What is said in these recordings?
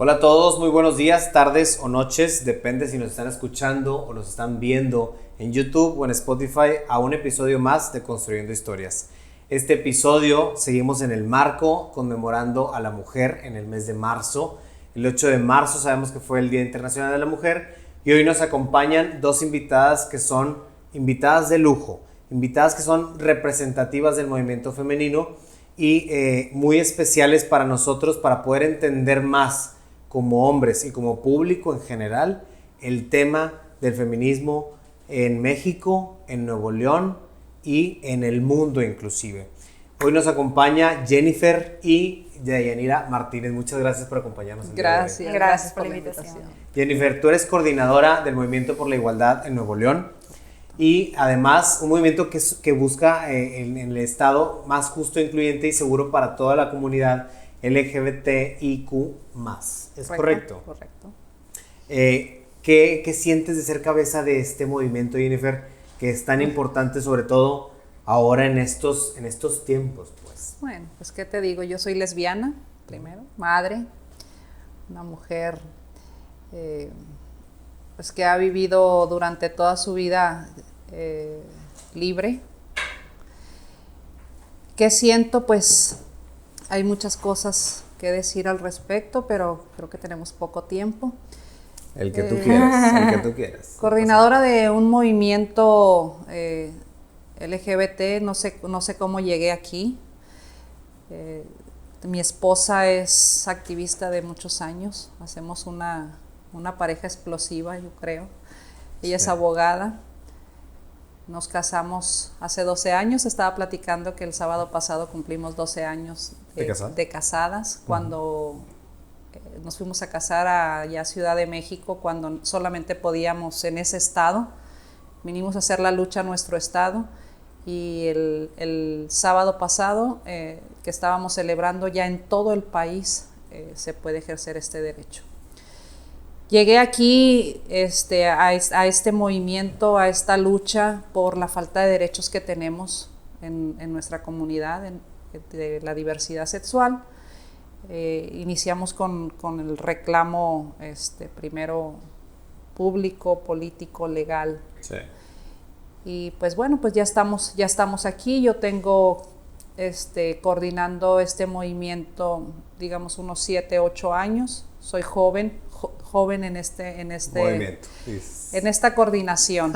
Hola a todos, muy buenos días, tardes o noches, depende si nos están escuchando o nos están viendo en YouTube o en Spotify a un episodio más de Construyendo Historias. Este episodio seguimos en el marco conmemorando a la mujer en el mes de marzo. El 8 de marzo sabemos que fue el Día Internacional de la Mujer y hoy nos acompañan dos invitadas que son invitadas de lujo, invitadas que son representativas del movimiento femenino y muy especiales para nosotros para poder entender más como hombres y como público en general el tema del feminismo en México, en Nuevo León y en el mundo inclusive. Hoy nos acompaña Jennifer y Deyanira Martínez. Muchas gracias por acompañarnos. Gracias por la invitación. Jennifer, tú eres coordinadora del Movimiento por la Igualdad en Nuevo León y además un movimiento que busca en el Estado más justo, incluyente y seguro para toda la comunidad LGBTIQ+. ¿Es correcto? Correcto. ¿Qué sientes de ser cabeza de este movimiento, Jennifer, que es tan importante sobre todo ahora en estos tiempos? Bueno, pues qué te digo, yo soy lesbiana, primero, madre, una mujer pues que ha vivido durante toda su vida libre. ¿Qué siento? Pues hay muchas cosas que decir al respecto, pero creo que tenemos poco tiempo. El que tú quieras. Coordinadora de un movimiento LGBT, no sé cómo llegué aquí. Mi esposa es activista de muchos años, hacemos una pareja explosiva, yo creo. Ella es abogada. Nos casamos hace 12 años, estaba platicando que el sábado pasado cumplimos 12 años de casadas, cuando nos fuimos a casar allá a Ciudad de México, cuando solamente podíamos en ese estado. Vinimos a hacer la lucha a nuestro estado y el sábado pasado, que estábamos celebrando, ya en todo el país se puede ejercer este derecho. Llegué aquí a este movimiento, a esta lucha por la falta de derechos que tenemos en nuestra comunidad, de la diversidad sexual. Iniciamos con el reclamo primero público, político, legal. Sí. Y pues bueno, pues ya estamos aquí. Yo tengo coordinando este movimiento, digamos, unos 7, 8 años. Soy joven en movimiento. En esta coordinación.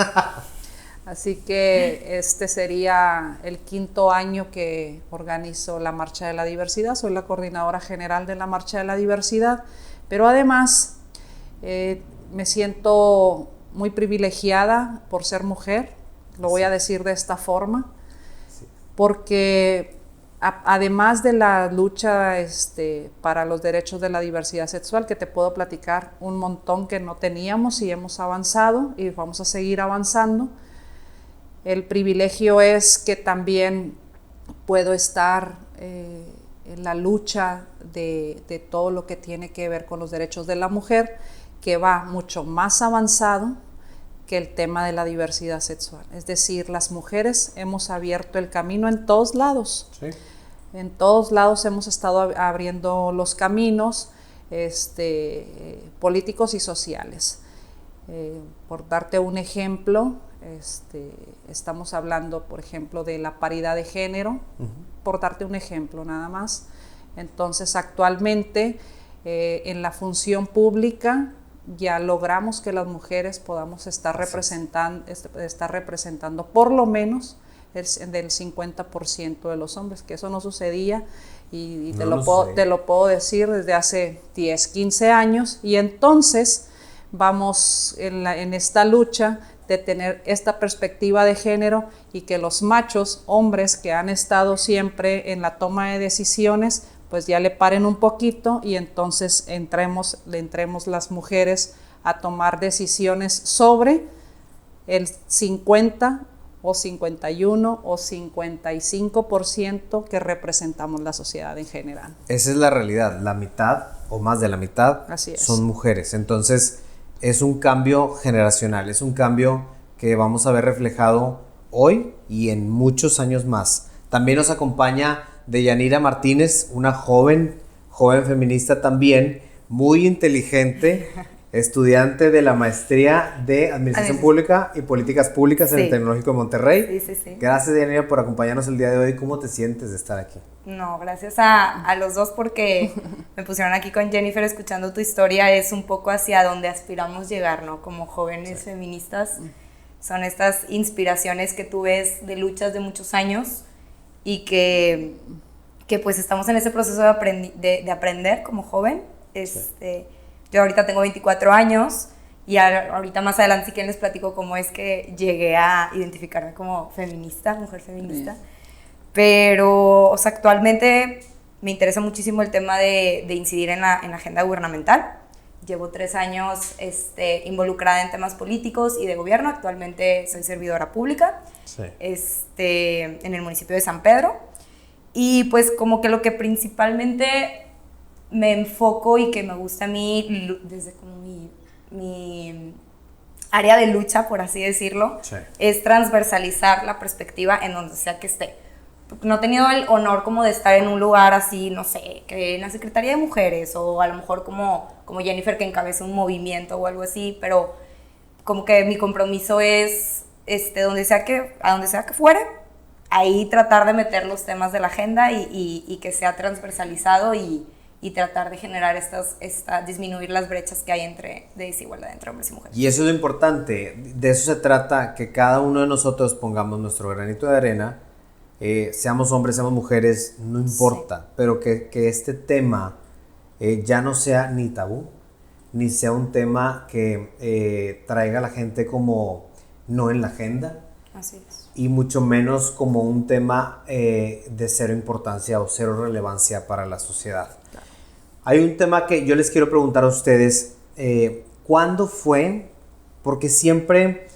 Así que este sería el 5º año que organizo la Marcha de la Diversidad. Soy la coordinadora general de la Marcha de la Diversidad, pero además me siento muy privilegiada por ser mujer, lo voy a decir de esta forma, porque además de la lucha para los derechos de la diversidad sexual, que te puedo platicar un montón que no teníamos y hemos avanzado y vamos a seguir avanzando, el privilegio es que también puedo estar en la lucha de todo lo que tiene que ver con los derechos de la mujer, que va mucho más avanzado que el tema de la diversidad sexual. Es decir, las mujeres hemos abierto el camino en todos lados. Sí. En todos lados hemos estado abriendo los caminos políticos y sociales. Por darte un ejemplo, estamos hablando, por ejemplo, de la paridad de género, por darte un ejemplo nada más. Entonces, actualmente, en la función pública, ya logramos que las mujeres podamos estar representando por lo menos del 50% de los hombres, que eso no sucedía y te lo puedo decir desde hace 10, 15 años, y entonces vamos en esta lucha de tener esta perspectiva de género y que los machos, hombres que han estado siempre en la toma de decisiones, pues ya le paren un poquito y entonces entremos las mujeres a tomar decisiones sobre el 50 o 51 o 55% que representamos la sociedad en general. Esa es la realidad, la mitad o más de la mitad son mujeres. Entonces es un cambio generacional, es un cambio que vamos a ver reflejado hoy y en muchos años más. También nos acompaña Deyanira Martínez, una joven feminista también, muy inteligente, estudiante de la maestría de Administración Pública y Políticas Públicas en el Tecnológico de Monterrey. Sí. Gracias, Yanira, por acompañarnos el día de hoy. ¿Cómo te sientes de estar aquí? No, gracias a los dos porque me pusieron aquí con Jennifer escuchando tu historia. Es un poco hacia donde aspiramos llegar, ¿no? Como jóvenes feministas. Son estas inspiraciones que tú ves de luchas de muchos años y que pues estamos en ese proceso de aprender como joven. Yo ahorita tengo 24 años y ahorita más adelante si quieren les platico cómo es que llegué a identificarme como feminista, mujer feminista. Pero, o sea, actualmente me interesa muchísimo el tema de incidir en la agenda gubernamental. Llevo 3 años involucrada en temas políticos y de gobierno. Actualmente soy servidora pública en el municipio de San Pedro. Y pues como que lo que principalmente me enfoco y que me gusta a mí desde como mi área de lucha, por así decirlo, es transversalizar la perspectiva en donde sea que esté. No he tenido el honor como de estar en un lugar así, no sé, que en la Secretaría de Mujeres o a lo mejor como Jennifer que encabeza un movimiento o algo así, pero como que mi compromiso es a donde sea que fuere, ahí tratar de meter los temas de la agenda y que sea transversalizado y tratar de generar disminuir las brechas que hay de desigualdad entre hombres y mujeres. Y eso es lo importante, de eso se trata, que cada uno de nosotros pongamos nuestro granito de arena, seamos hombres, seamos mujeres, no importa, pero que este tema ya no sea ni tabú, ni sea un tema que traiga a la gente como no en la agenda. Así es. Y mucho menos como un tema de cero importancia o cero relevancia para la sociedad. Claro. Hay un tema que yo les quiero preguntar a ustedes, ¿cuándo fue? Porque siempre,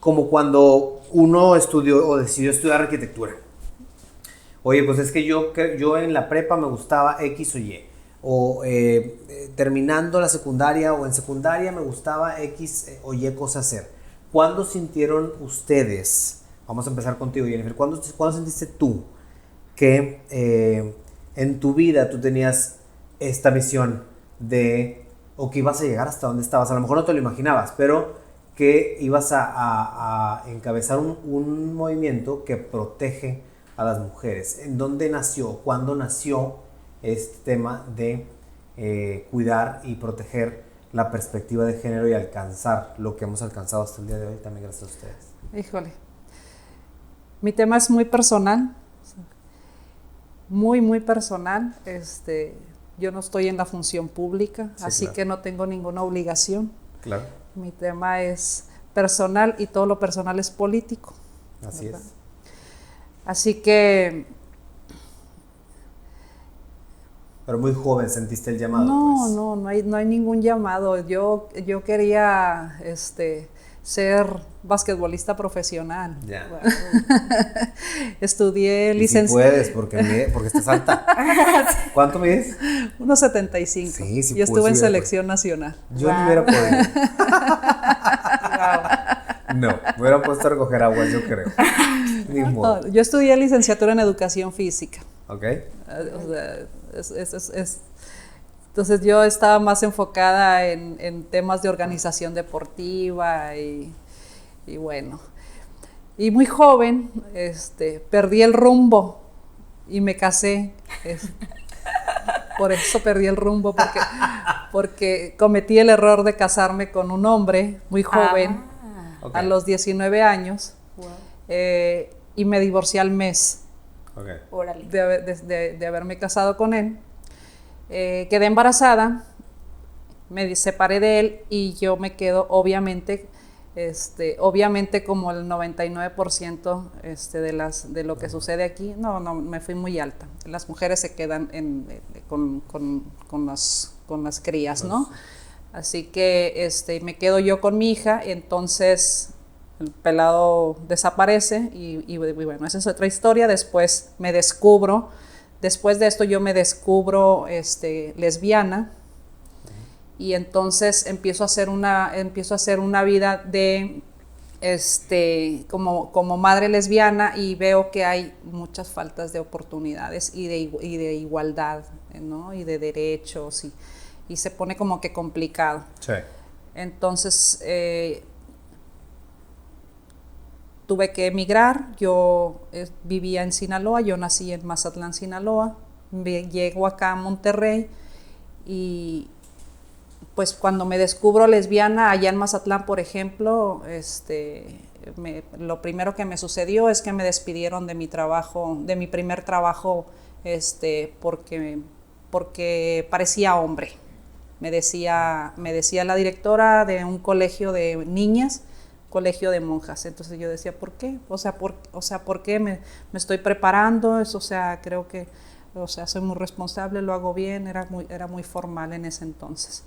como cuando uno estudió o decidió estudiar arquitectura, oye, pues es que yo en la prepa me gustaba X o Y, o terminando la secundaria o en secundaria me gustaba X o Y cosa hacer. ¿Cuándo sintieron ustedes, vamos a empezar contigo, Jennifer, ¿cuándo sentiste tú que en tu vida tú tenías esta visión o que ibas a llegar hasta donde estabas? A lo mejor no te lo imaginabas, pero que ibas a encabezar un movimiento que protege a las mujeres. ¿En dónde nació? ¿Cuándo nació este tema de cuidar y proteger la perspectiva de género y alcanzar lo que hemos alcanzado hasta el día de hoy, también gracias a ustedes? Híjole, mi tema es muy personal, muy personal. Yo no estoy en la función pública, así claro, que no tengo ninguna obligación. Claro. Mi tema es personal y todo lo personal es político. Así ¿verdad? Es. Así que... Pero muy joven sentiste el llamado. No hay ningún llamado. Yo quería ser basquetbolista profesional. Ya. Bueno, estudié licenciatura. Si puedes, porque estás alta. ¿Cuánto mides? 1.75. Sí, sí. Yo estuve en selección nacional. Yo no hubiera podido. No, me hubiera puesto a recoger aguas, yo creo. Ni modo. No, yo estudié licenciatura en educación física. Ok. O sea, entonces yo estaba más enfocada en temas de organización deportiva y bueno. Y muy joven, perdí el rumbo y me casé. Por eso perdí el rumbo, porque cometí el error de casarme con un hombre muy joven, okay, a los 19 años, wow, y me divorcié al mes, okay, de haberme casado con él. Quedé embarazada, me separé de él y yo me quedo obviamente como el 99% de lo que sucede aquí, no, me fui muy alta. Las mujeres se quedan con las crías, ¿no? Así que me quedo yo con mi hija, entonces el pelado desaparece y bueno, esa es otra historia. Después de esto yo me descubro lesbiana. Y entonces empiezo a hacer una vida de como madre lesbiana y veo que hay muchas faltas de oportunidades y de igualdad, ¿no? Y de derechos y se pone como que complicado. Sí. Entonces, tuve que emigrar. Yo vivía en Sinaloa, yo nací en Mazatlán, Sinaloa. Llego acá a Monterrey y pues cuando me descubro lesbiana allá en Mazatlán, por ejemplo, lo primero que me sucedió es que me despidieron de mi trabajo, de mi primer trabajo, porque parecía hombre. Me decía la directora de un colegio de niñas, colegio de monjas. Entonces yo decía, ¿por qué? ¿Por qué me estoy preparando? Creo que, soy muy responsable, lo hago bien, era muy formal en ese entonces.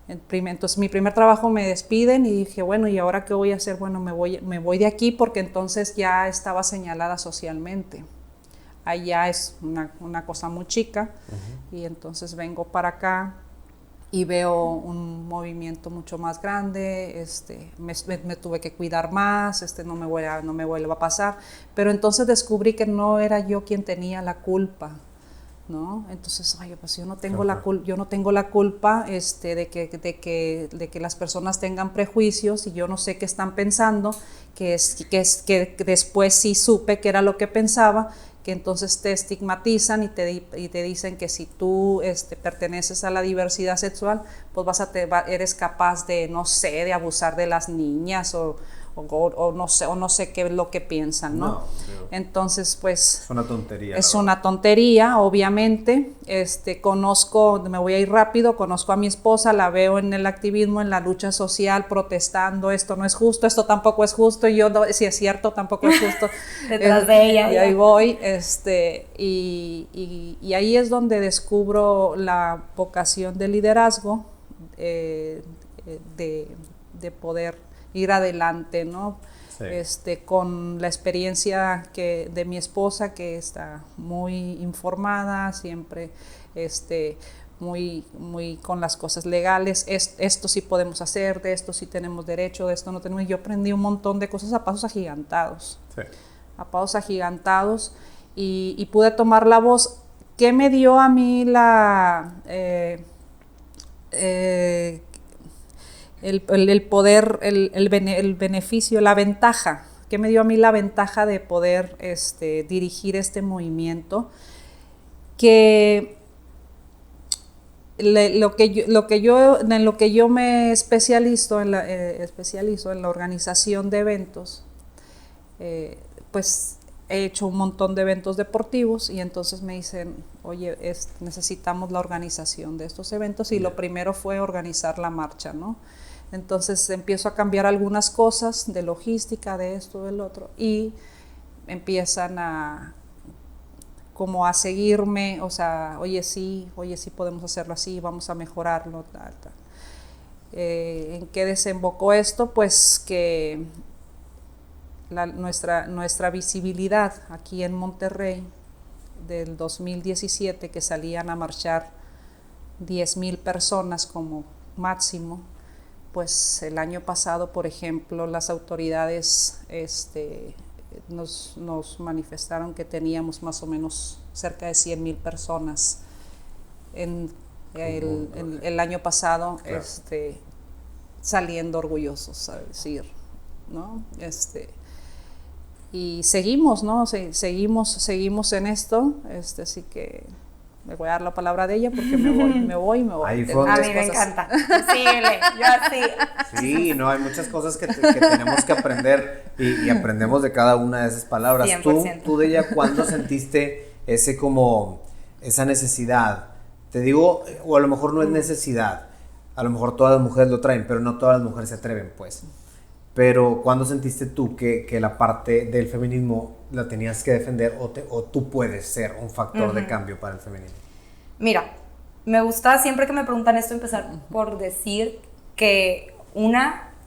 Entonces mi primer trabajo me despiden y dije, bueno, ¿y ahora qué voy a hacer? Bueno, me voy de aquí porque entonces ya estaba señalada socialmente. Allá es una cosa muy chica, y entonces vengo para acá y veo un movimiento mucho más grande, me tuve que cuidar más, no me vuelva a pasar, pero entonces descubrí que no era yo quien tenía la culpa, ¿no? Entonces, pues yo no tengo la culpa de que las personas tengan prejuicios, y yo no sé qué están pensando, que después sí supe que era lo que pensaba, que entonces te estigmatizan y te dicen que si tú perteneces a la diversidad sexual, pues eres capaz de, no sé, de abusar de las niñas o no sé qué es lo que piensan, ¿no? No, entonces, pues... Es una tontería. Es una tontería, obviamente. Me voy a ir rápido, conozco a mi esposa, la veo en el activismo, en la lucha social, protestando, esto no es justo, esto tampoco es justo, y yo, si es cierto, tampoco es justo. Detrás de ella. Y ahí voy, y ahí es donde descubro la vocación de liderazgo, de poder ir adelante, ¿no? Sí. Con la experiencia de mi esposa, que está muy informada, siempre muy con las cosas legales, esto sí podemos hacer, de esto sí tenemos derecho, de esto no tenemos. Yo aprendí un montón de cosas a pasos agigantados, sí. A pasos agigantados, y pude tomar la voz. ¿Qué me dio a mí el poder, el beneficio, la ventaja? ¿Qué me dio a mí la ventaja de poder dirigir este movimiento? Que en lo que yo me especializo en la organización de eventos, pues he hecho un montón de eventos deportivos, y entonces me dicen, oye, necesitamos la organización de estos eventos, y lo primero fue organizar la marcha, ¿no? Entonces empiezo a cambiar algunas cosas de logística, de esto, del otro, y empiezan a seguirme, oye sí podemos hacerlo así, vamos a mejorarlo, tal. ¿En qué desembocó esto? Pues que nuestra visibilidad aquí en Monterrey del 2017, que salían a marchar 10,000 personas como máximo, pues el año pasado, por ejemplo, las autoridades nos manifestaron que teníamos más o menos cerca de 100,000 personas el año pasado, claro. Saliendo orgullosos a decir, ¿no? Y seguimos, ¿no? Seguimos en esto, así que me voy a dar la palabra de ella porque me voy. Ahí a mí me encanta. Síguele, yo así. Sí, no, hay muchas cosas que tenemos que aprender, y aprendemos de cada una de esas palabras. 100%. Tú de ella, ¿cuándo sentiste esa necesidad? Te digo, o a lo mejor no es necesidad, a lo mejor todas las mujeres lo traen, pero no todas las mujeres se atreven, pues. Pero ¿cuándo sentiste tú que la parte del feminismo la tenías que defender, o tú puedes ser un factor de cambio para el feminismo? Mira, me gusta siempre que me preguntan esto empezar por decir que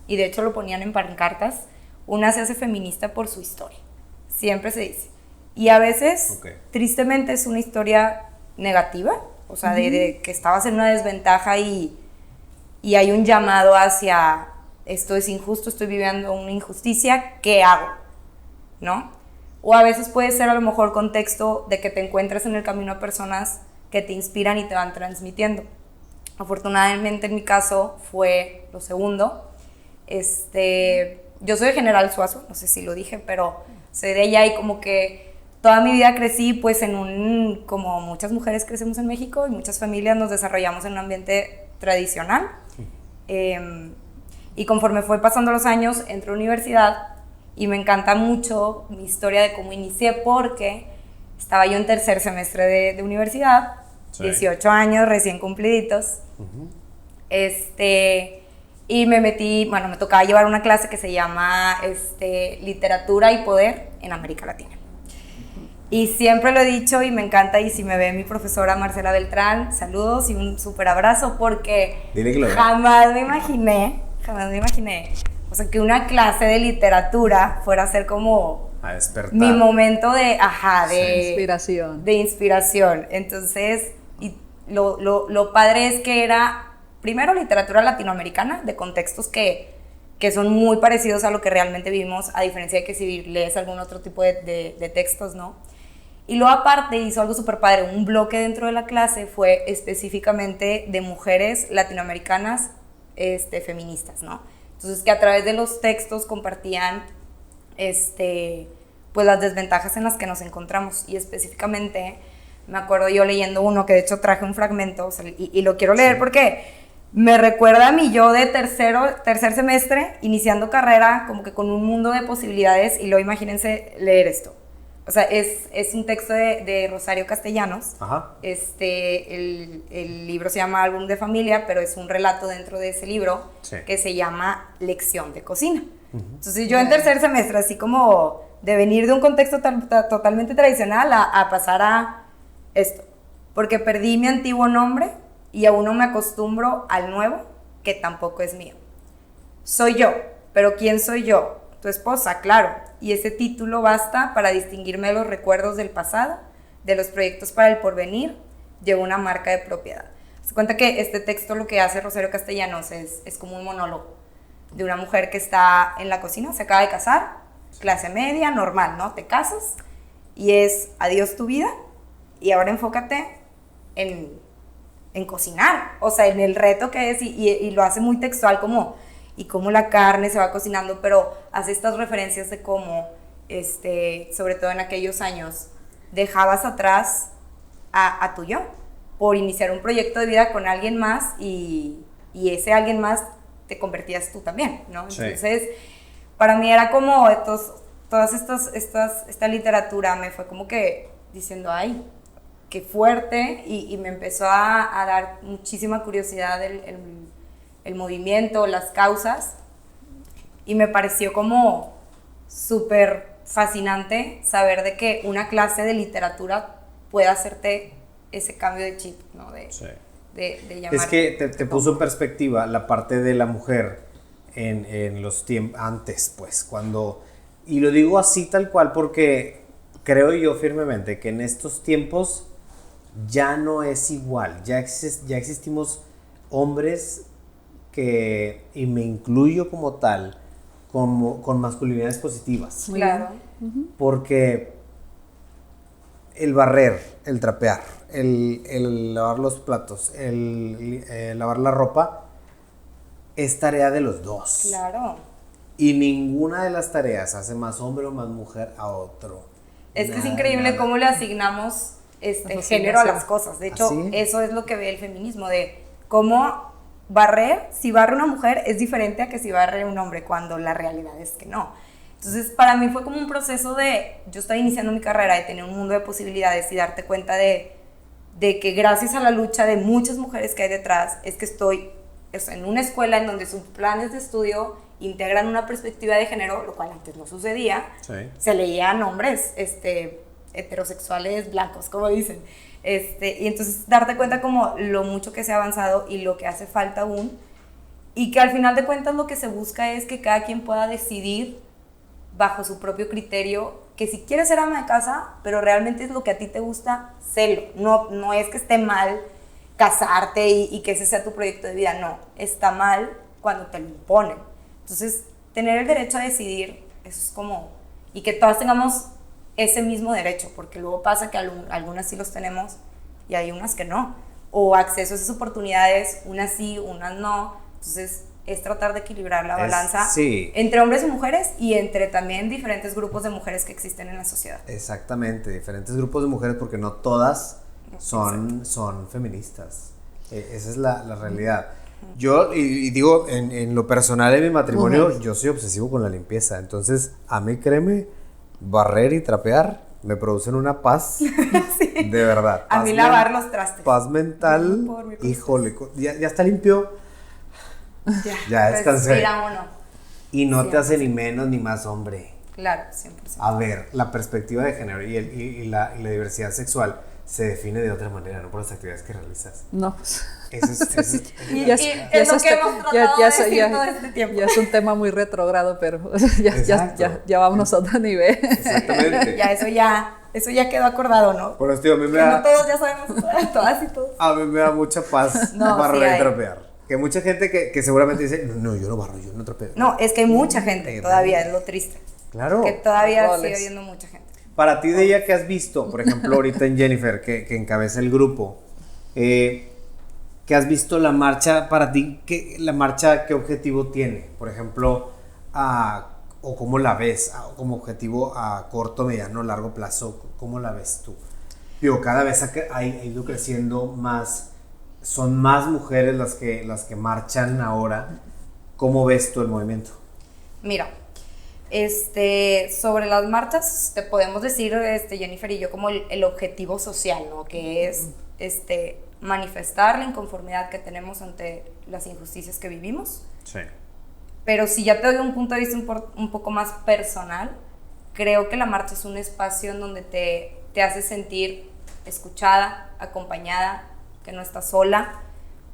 y de hecho lo ponían en pancartas, una se hace feminista por su historia. Siempre se dice. Y a veces, tristemente, es una historia negativa, de que estabas en una desventaja y hay un llamado hacia... esto es injusto, estoy viviendo una injusticia, ¿qué hago? ¿No? O a veces puede ser a lo mejor contexto de que te encuentres en el camino a personas que te inspiran y te van transmitiendo. Afortunadamente en mi caso fue lo segundo. Yo soy de General Suazo, no sé si lo dije, pero soy de allá y como que toda mi vida crecí pues como muchas mujeres crecemos en México y muchas familias nos desarrollamos en un ambiente tradicional. Y conforme fue pasando los años, entré a la universidad y me encanta mucho mi historia de cómo inicié porque estaba yo en tercer semestre de universidad, sí. 18 años recién cumpliditos. Y me metí, bueno, me tocaba llevar una clase que se llama Literatura y Poder en América Latina. Y siempre lo he dicho y me encanta, y si me ve mi profesora Marcela Beltrán, saludos y un súper abrazo, porque jamás me imaginé, o sea, que una clase de literatura fuera a ser como a despertar. Mi momento de inspiración. De inspiración. Entonces, y lo padre es que era, primero, literatura latinoamericana, de contextos que son muy parecidos a lo que realmente vivimos, a diferencia de que si lees algún otro tipo de textos, ¿no? Y luego aparte hizo algo súper padre, un bloque dentro de la clase fue específicamente de mujeres latinoamericanas feministas, ¿no? Entonces que a través de los textos compartían pues las desventajas en las que nos encontramos, y específicamente me acuerdo yo leyendo uno que de hecho traje un fragmento, o sea, y lo quiero leer porque me recuerda a mi yo de tercer semestre, iniciando carrera, como que con un mundo de posibilidades, y luego imagínense leer esto. O sea, es un texto de Rosario Castellanos. Ajá. El libro se llama Álbum de Familia, pero es un relato dentro de ese libro, sí, que se llama Lección de Cocina. Entonces yo en tercer semestre, así como de venir de un contexto totalmente tradicional a pasar a esto, porque perdí mi antiguo nombre y aún no me acostumbro al nuevo, que tampoco es mío. Soy yo, pero ¿quién soy yo? Tu esposa, claro, y ese título basta para distinguirme de los recuerdos del pasado, de los proyectos para el porvenir. Llevo una marca de propiedad. Se cuenta que este texto lo que hace Rosario Castellanos es como un monólogo de una mujer que está en la cocina, se acaba de casar, clase media, normal, ¿no? Te casas y es adiós tu vida y ahora enfócate en cocinar, o sea, en el reto que es, y lo hace muy textual como, y cómo la carne se va cocinando, pero hace estas referencias de cómo, sobre todo en aquellos años, dejabas atrás a tu yo por iniciar un proyecto de vida con alguien más, y ese alguien más te convertías tú también, ¿no? Sí. Entonces, para mí era como esta literatura me fue como que diciendo, ay, qué fuerte, y me empezó a dar muchísima curiosidad el movimiento, las causas, y me pareció como súper fascinante saber de que una clase de literatura puede hacerte ese cambio de chip, ¿no? Sí. De llamar. Es que te puso en perspectiva la parte de la mujer en los tiempos antes, pues, cuando, y lo digo así tal cual porque creo yo firmemente que en estos tiempos ya no es igual, ya existimos hombres que, y me incluyo como tal, con masculinidades positivas. Claro. Porque el barrer, el trapear, el lavar los platos, el lavar la ropa, es tarea de los dos. Claro. Y ninguna de las tareas hace más hombre o más mujer a otro. Es que es increíble cómo le asignamos género a las cosas. De hecho, ¿así? Eso es lo que ve el feminismo, de cómo barrer, si barre una mujer es diferente a que si barre un hombre, cuando la realidad es que no. Entonces, para mí fue como un proceso yo estaba iniciando mi carrera, de tener un mundo de posibilidades y darte cuenta de que gracias a la lucha de muchas mujeres que hay detrás, es que estoy en una escuela en donde sus planes de estudio integran una perspectiva de género, lo cual antes no sucedía. Sí. Se leían hombres heterosexuales blancos, como dicen. Y entonces darte cuenta como lo mucho que se ha avanzado y lo que hace falta aún, y que al final de cuentas lo que se busca es que cada quien pueda decidir bajo su propio criterio, que si quieres ser ama de casa, pero realmente es lo que a ti te gusta, sélo. No es que esté mal casarte y que ese sea tu proyecto de vida, no, está mal cuando te lo imponen. Entonces, tener el derecho a decidir, eso es como, y que todas tengamos ese mismo derecho, porque luego pasa que algunas sí los tenemos y hay unas que no. o acceso a esas oportunidades, unas sí, unas no. Entonces es tratar de equilibrar la balanza entre hombres y mujeres y entre también diferentes grupos de mujeres que existen en la sociedad. Exactamente, diferentes grupos de mujeres, porque no todas son feministas. Esa es la realidad. Yo, y digo, en lo personal en mi matrimonio, yo soy obsesivo con la limpieza. Entonces, a mí, créeme, barrer y trapear me producen una paz, de verdad. A mí lavar los trastes. Paz mental, híjole, ya está limpio. Ya descansé. Respira uno. Y no te hace ni menos ni más hombre. Claro, 100%. A ver, la perspectiva de género y la diversidad sexual se define de otra manera, no por las actividades que realizas. No. Eso es es lo que hemos tratado de decir todo este tiempo. Ya es un tema muy retrógrado, pero ya vámonos a otro nivel. Exactamente. Eso ya quedó acordado, ¿no? Por eso, tío, a mí me da... No todos ya sabemos, todas y todos. A mí me da mucha paz barrer y trapear. Que mucha gente que seguramente dice, no, yo no barro, yo no trapeo. No, es que hay mucha gente todavía, es lo triste. Claro. Que todavía sigue habiendo mucha gente. Para ti, de ella que has visto, por ejemplo, ahorita en Jennifer, que encabeza el grupo, que has visto la marcha, para ti, la marcha, ¿qué objetivo tiene? Por ejemplo, o cómo la ves, como objetivo a corto, mediano, largo plazo, ¿cómo la ves tú? Digo, cada vez ha ido creciendo más, son más mujeres las que marchan ahora. ¿Cómo ves tú el movimiento? Mira, sobre las marchas te podemos decir, Jennifer y yo, como el objetivo social, ¿no? Que es manifestar la inconformidad que tenemos ante las injusticias que vivimos. Sí. Pero si ya te doy un punto de vista un poco más personal, creo que la marcha es un espacio en donde te hace sentir escuchada, acompañada, que no estás sola,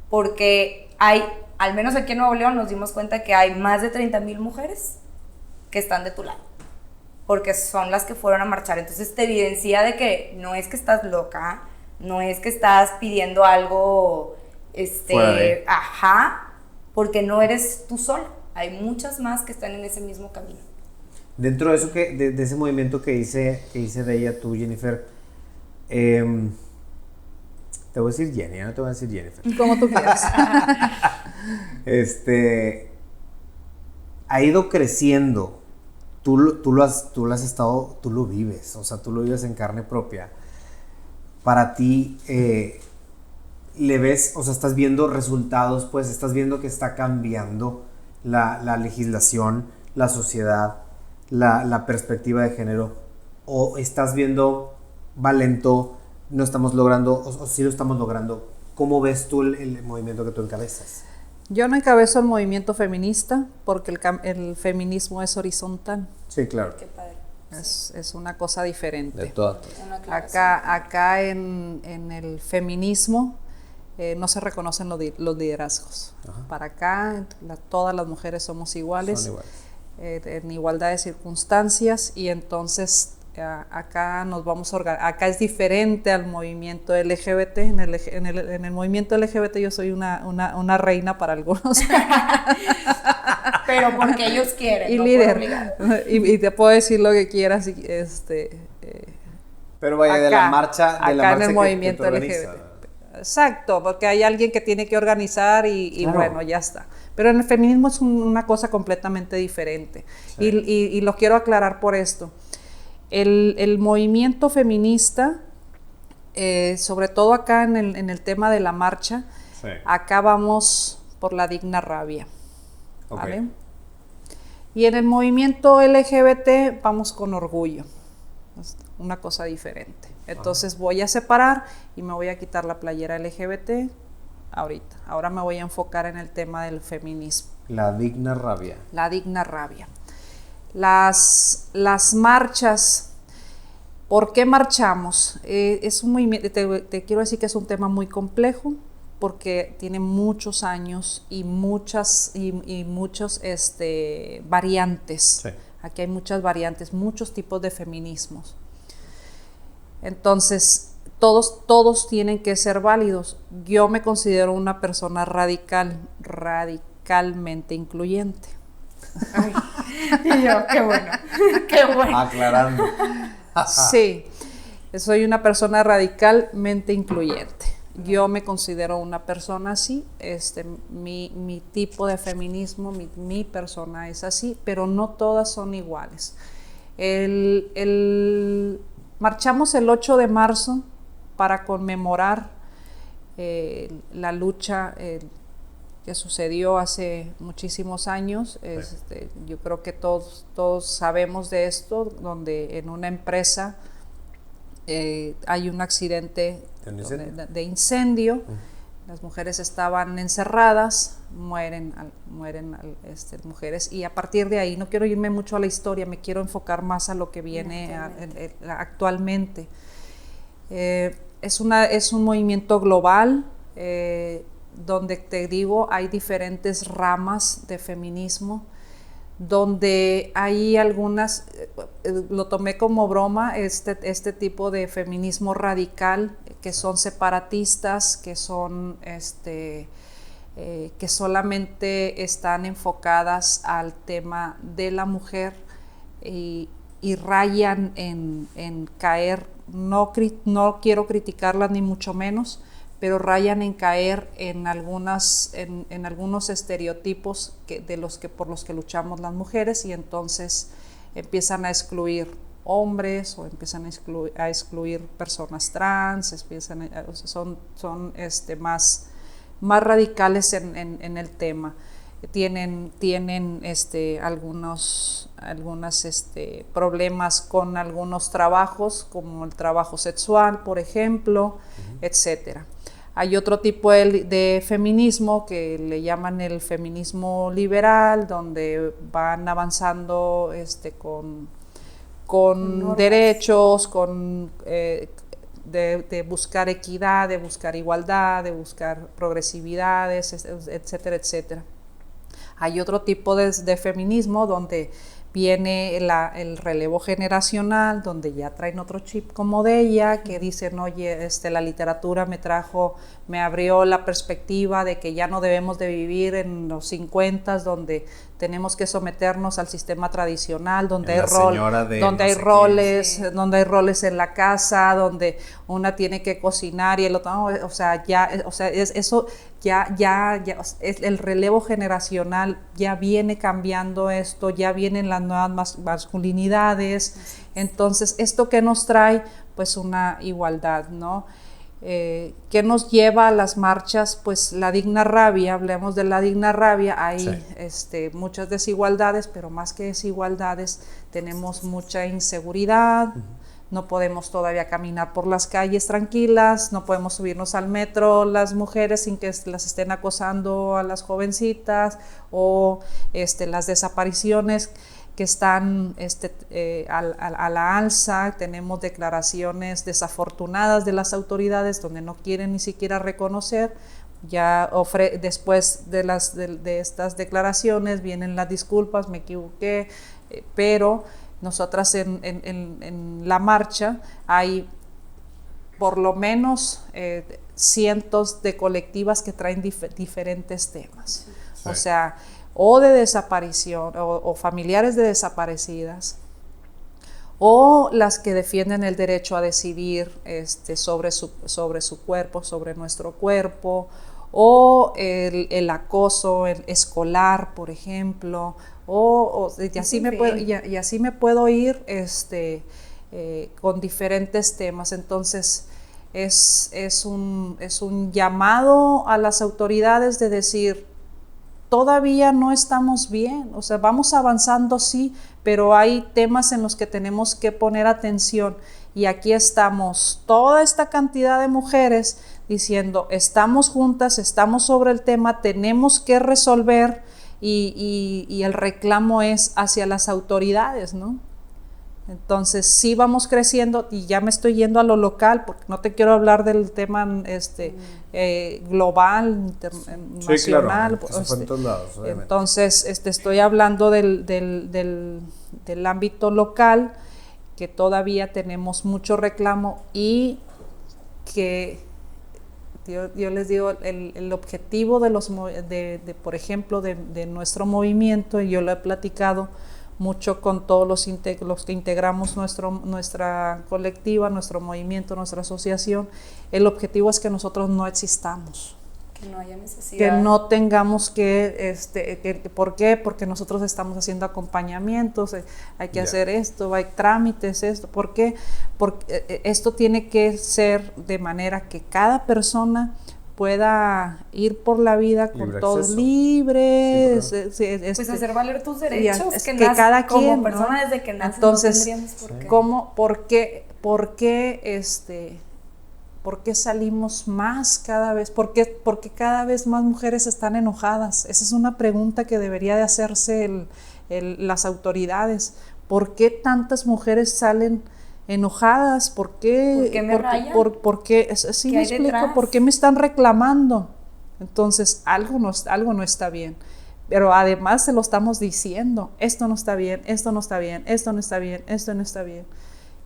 porque al menos aquí en Nuevo León nos dimos cuenta que hay más de 30,000 mujeres que están de tu lado, porque son las que fueron a marchar. Entonces te evidencia de que no es que estás loca, no es que estás pidiendo algo, porque no eres tú sola. Hay muchas más que están en ese mismo camino. Dentro de eso de ese movimiento que hice de ella tú, Jennifer, te voy a decir Jenny, no te voy a decir Jennifer. Como tú quieras. Ha ido creciendo. Tú lo has estado, tú lo vives, o sea, tú lo vives en carne propia. Para ti, le ves, o sea, estás viendo resultados, pues estás viendo que está cambiando la legislación, la sociedad, la perspectiva de género, o estás viendo, va lento, no estamos logrando, o sí lo estamos logrando. ¿Cómo ves tú el movimiento que tú encabezas? Yo no encabezo el movimiento feminista porque el feminismo es horizontal. Sí, claro. Qué padre. Es una cosa diferente. De todas. Acá en el feminismo no se reconocen los liderazgos. Ajá. Para acá todas las mujeres somos iguales. Son iguales. En igualdad de circunstancias, y entonces acá nos vamos a acá es diferente al movimiento LGBT. En el movimiento LGBT yo soy una reina para algunos. Pero porque ellos quieren, y no líder, y te puedo decir lo que quieras. Pero vaya, acá, de la marcha en el movimiento LGBT. Exacto, porque hay alguien que tiene que organizar y claro. Bueno, ya está. Pero en el feminismo es una cosa completamente diferente. Sí. Y lo quiero aclarar por esto. El movimiento feminista, sobre todo acá en el tema de la marcha, sí. Acá vamos por la digna rabia. ¿Vale? Okay. Y en el movimiento LGBT vamos con orgullo. Es una cosa diferente. Entonces voy a separar y me voy a quitar la playera LGBT ahorita. Ahora me voy a enfocar en el tema del feminismo. La digna rabia. La digna rabia. Las marchas, ¿por qué marchamos? Es un movimiento, te quiero decir que es un tema muy complejo porque tiene muchos años y muchos variantes. Sí. Aquí hay muchas variantes, muchos tipos de feminismos. Entonces, todos tienen que ser válidos. Yo me considero una persona radicalmente incluyente. Ay, y yo, qué bueno. Aclarando. Sí, soy una persona radicalmente incluyente. Yo me considero una persona así, mi tipo de feminismo, mi persona es así, pero no todas son iguales. Marchamos el 8 de marzo para conmemorar la lucha que sucedió hace muchísimos años. Yo creo que todos sabemos de esto, donde en una empresa hay un accidente de incendio. Las mujeres estaban encerradas, mueren mujeres, y a partir de ahí, no quiero irme mucho a la historia, me quiero enfocar más a lo que viene actualmente. Es un movimiento global, donde te digo, hay diferentes ramas de feminismo, donde hay algunas, lo tomé como broma, este tipo de feminismo radical, que son separatistas, que son que solamente están enfocadas al tema de la mujer y rayan en caer, no quiero criticarlas ni mucho menos, pero rayan en caer en algunos estereotipos por los que luchamos las mujeres, y entonces empiezan a excluir hombres o empiezan a excluir personas trans, son más radicales en el tema. Tienen algunos problemas con algunos trabajos, como el trabajo sexual, por ejemplo, etcétera. Hay otro tipo de feminismo que le llaman el feminismo liberal, donde van avanzando con derechos, de buscar equidad, de buscar igualdad, de buscar progresividades, etcétera, etcétera. Hay otro tipo de feminismo donde viene el relevo generacional, donde ya traen otro chip como de ella, que dicen, oye, la literatura me abrió la perspectiva de que ya no debemos de vivir en los 50, donde tenemos que someternos al sistema tradicional, donde hay roles en la casa, donde una tiene que cocinar y el otro, no, eso ya es el relevo generacional, ya viene cambiando esto, ya vienen las nuevas masculinidades. Entonces, ¿esto qué nos trae? Pues una igualdad, ¿no? ¿Qué nos lleva a las marchas? Pues la digna rabia, hablemos de la digna rabia. Hay muchas desigualdades, pero más que desigualdades tenemos mucha inseguridad. No podemos todavía caminar por las calles tranquilas, no podemos subirnos al metro las mujeres sin que las estén acosando a las jovencitas, o las desapariciones que están a la alza. Tenemos declaraciones desafortunadas de las autoridades donde no quieren ni siquiera reconocer. Después de estas declaraciones vienen las disculpas, me equivoqué, pero nosotras en la marcha hay por lo menos cientos de colectivas que traen diferentes temas. Sí. O sea, o de desaparición, o familiares de desaparecidas, o las que defienden el derecho a decidir sobre su cuerpo, sobre nuestro cuerpo, o el acoso escolar, por ejemplo, y así me puedo ir con diferentes temas. Entonces es un llamado a las autoridades de decir, todavía no estamos bien, o sea, vamos avanzando, sí, pero hay temas en los que tenemos que poner atención, y aquí estamos toda esta cantidad de mujeres diciendo, estamos juntas, estamos sobre el tema, tenemos que resolver, y el reclamo es hacia las autoridades, ¿no? Entonces sí vamos creciendo, y ya me estoy yendo a lo local porque no te quiero hablar del tema global, nacional. Claro, eso fue en todos lados, obviamente. Entonces estoy hablando del ámbito local, que todavía tenemos mucho reclamo, y que yo les digo, el objetivo por ejemplo, de nuestro movimiento, y yo lo he platicado mucho con todos los que integramos nuestra colectiva, nuestro movimiento, nuestra asociación. El objetivo es que nosotros no existamos. Que no haya necesidad. Que no tengamos ¿por qué? Porque nosotros estamos haciendo acompañamientos, hay que hacer esto, hay trámites, esto. ¿Por qué? Porque esto tiene que ser de manera que cada persona pueda ir por la vida con libre todo acceso. libre. Pues hacer valer tus derechos, que cada como quien, persona, ¿no? desde que naces. Entonces, no tendríamos por qué. ¿por qué salimos más cada vez? ¿Por qué cada vez más mujeres están enojadas? Esa es una pregunta que debería de hacerse las autoridades. ¿Por qué tantas mujeres salen enojadas? ¿Por qué? ¿Por qué me rayan? ¿Por qué? Sí, ¿Qué me hay explico. detrás? ¿Por qué me están reclamando? Entonces, algo no está bien. Pero además se lo estamos diciendo. Esto no está bien, esto no está bien, esto no está bien, esto no está bien.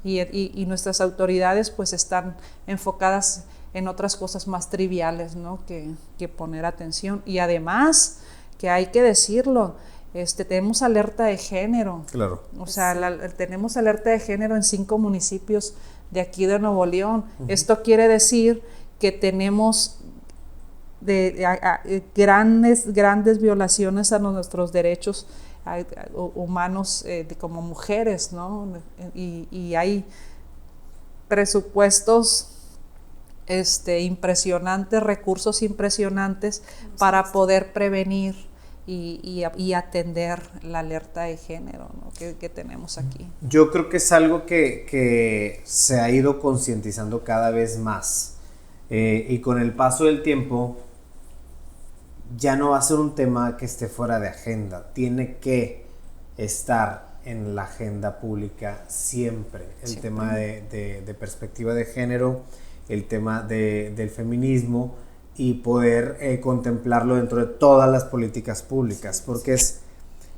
Y nuestras autoridades pues están enfocadas en otras cosas más triviales, ¿no? que poner atención. Y además, que hay que decirlo, tenemos alerta de género. Claro. O sea, tenemos alerta de género en 5 municipios de aquí de Nuevo León. Esto quiere decir que tenemos grandes violaciones a nuestros derechos humanos como mujeres, ¿no? Y hay presupuestos impresionantes, recursos impresionantes para poder prevenir y atender la alerta de género, ¿no? que tenemos aquí. Yo creo que es algo que se ha ido concientizando cada vez más, y con el paso del tiempo ya no va a ser un tema que esté fuera de agenda, tiene que estar en la agenda pública siempre. El tema de perspectiva de género, el tema del feminismo, y poder contemplarlo dentro de todas las políticas públicas, porque es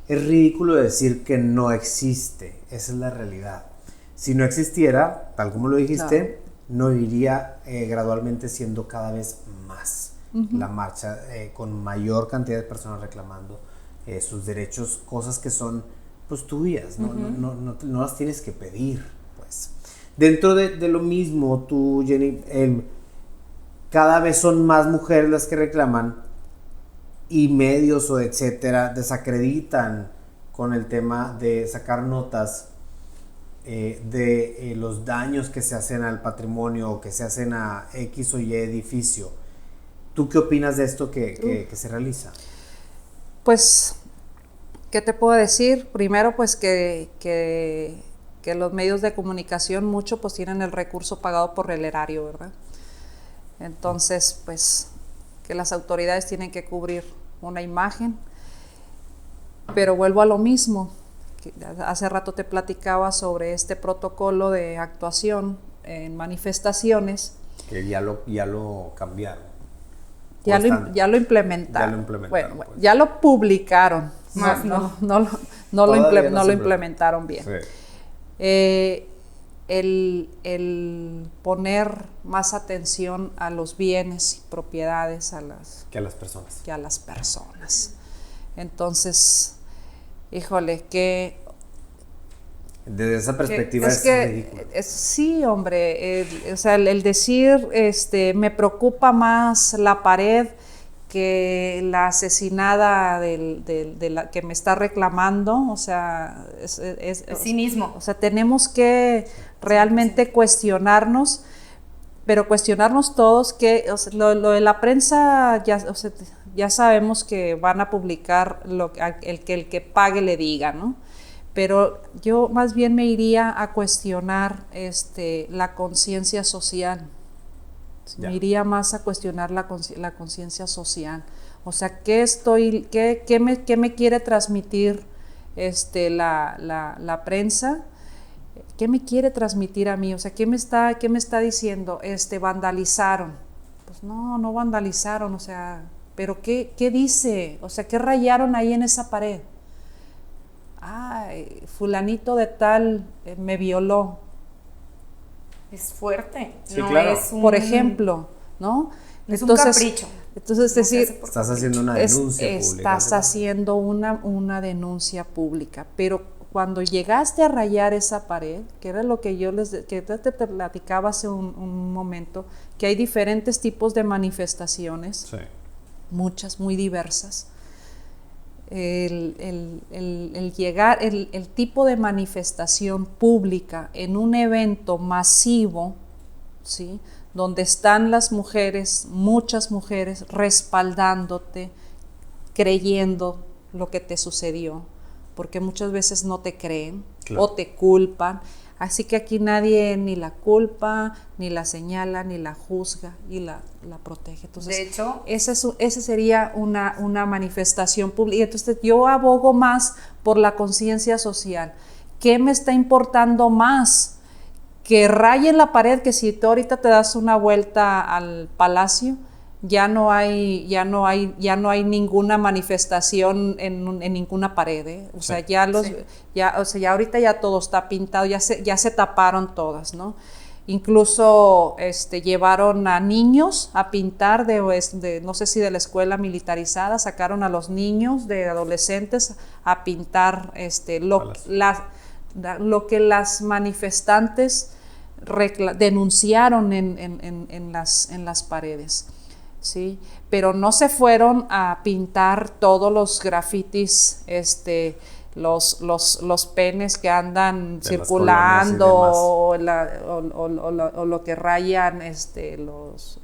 ridículo decir que no existe, esa es la realidad. Si no existiera, tal como lo dijiste, no iría gradualmente siendo cada vez más la marcha, con mayor cantidad de personas reclamando sus derechos, cosas que son pues tuyas, no las tienes que pedir, pues. Dentro de lo mismo, tú, Jenny, cada vez son más mujeres las que reclaman, y medios o etcétera desacreditan con el tema de sacar notas de los daños que se hacen al patrimonio o que se hacen a X o Y edificio. ¿Tú qué opinas de esto que se realiza? Pues, ¿qué te puedo decir? Primero, pues que los medios de comunicación mucho pues tienen el recurso pagado por el erario, ¿verdad? Entonces, pues, que las autoridades tienen que cubrir una imagen, pero vuelvo a lo mismo. Hace rato te platicaba sobre este protocolo de actuación en manifestaciones. Que ya lo cambiaron. Ya lo implementaron. Bueno, pues. ya lo publicaron. No lo implementaron bien. Sí. El poner más atención a los bienes y propiedades que a las personas. Entonces, híjole, que desde esa perspectiva es ridículo. Sí, hombre, o sea, el decir, me preocupa más la pared que la asesinada de la que me está reclamando, o sea, es cinismo. O sea, tenemos que realmente cuestionarnos, pero cuestionarnos todos que, o sea, lo de la prensa ya sabemos que van a publicar el que pague le diga, ¿no? Pero yo más bien me iría a cuestionar la conciencia social. Me iría más a cuestionar la conciencia social. O sea, ¿qué me quiere transmitir la prensa? ¿Qué me quiere transmitir a mí? O sea, ¿qué me está diciendo? Vandalizaron. Pues no vandalizaron, o sea, pero ¿qué dice? O sea, ¿qué rayaron ahí en esa pared? Ay, fulanito de tal me violó. Es fuerte. Sí, no, claro. Por ejemplo, ¿no? Es un capricho. Entonces, es decir, estás haciendo una denuncia pública. Estás haciendo una denuncia pública, pero cuando llegaste a rayar esa pared, que era lo que que te platicaba hace un momento, que hay diferentes tipos de manifestaciones, Sí. muchas, muy diversas. El llegar, el tipo de manifestación pública en un evento masivo, ¿sí?, donde están las mujeres, muchas mujeres, respaldándote, creyendo lo que te sucedió, porque muchas veces no te creen, claro, o te culpan. Así que aquí nadie ni la culpa, ni la señala, ni la juzga, y la protege. Entonces, de hecho, ese sería una manifestación pública. Entonces, yo abogo más por la conciencia social. ¿Qué me está importando más? Que rayen la pared, que si tú ahorita te das una vuelta al palacio, ya no hay ninguna manifestación en ninguna pared, ¿eh? O sea, sí. ya ahorita ya todo está pintado, ya se taparon todas, ¿no? Incluso llevaron a niños a pintar no sé si de la escuela militarizada, sacaron a los niños de adolescentes a pintar lo que las manifestantes denunciaron en las paredes. Sí, pero no se fueron a pintar todos los grafitis, los penes que andan de circulando, o lo que rayan los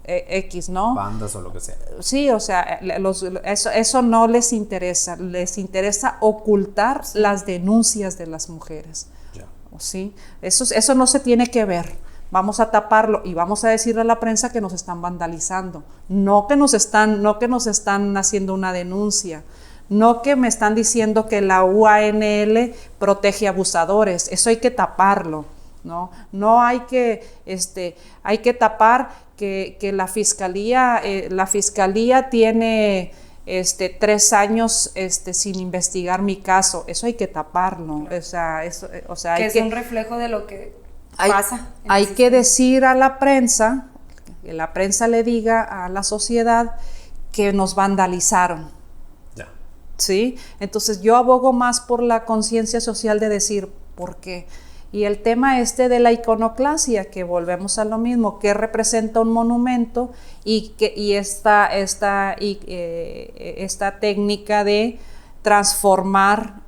X, ¿no? Bandas o lo que sea. Sí, o sea, eso no les interesa ocultar, sí, las denuncias de las mujeres. Ya. ¿Sí? Eso no se tiene que ver. Vamos a taparlo y vamos a decirle a la prensa que nos están vandalizando, no que nos están haciendo una denuncia, no que me están diciendo que la UANL protege abusadores. Eso hay que taparlo, no hay que tapar que la fiscalía tiene 3 años sin investigar mi caso. Eso hay que taparlo. O sea, que es un reflejo de lo que pasa. Hay que decir a la prensa, que la prensa le diga a la sociedad que nos vandalizaron. Ya. ¿Sí? Entonces yo abogo más por la conciencia social de decir por qué. Y el tema de la iconoclasia, que volvemos a lo mismo, que representa un monumento y esta técnica de transformar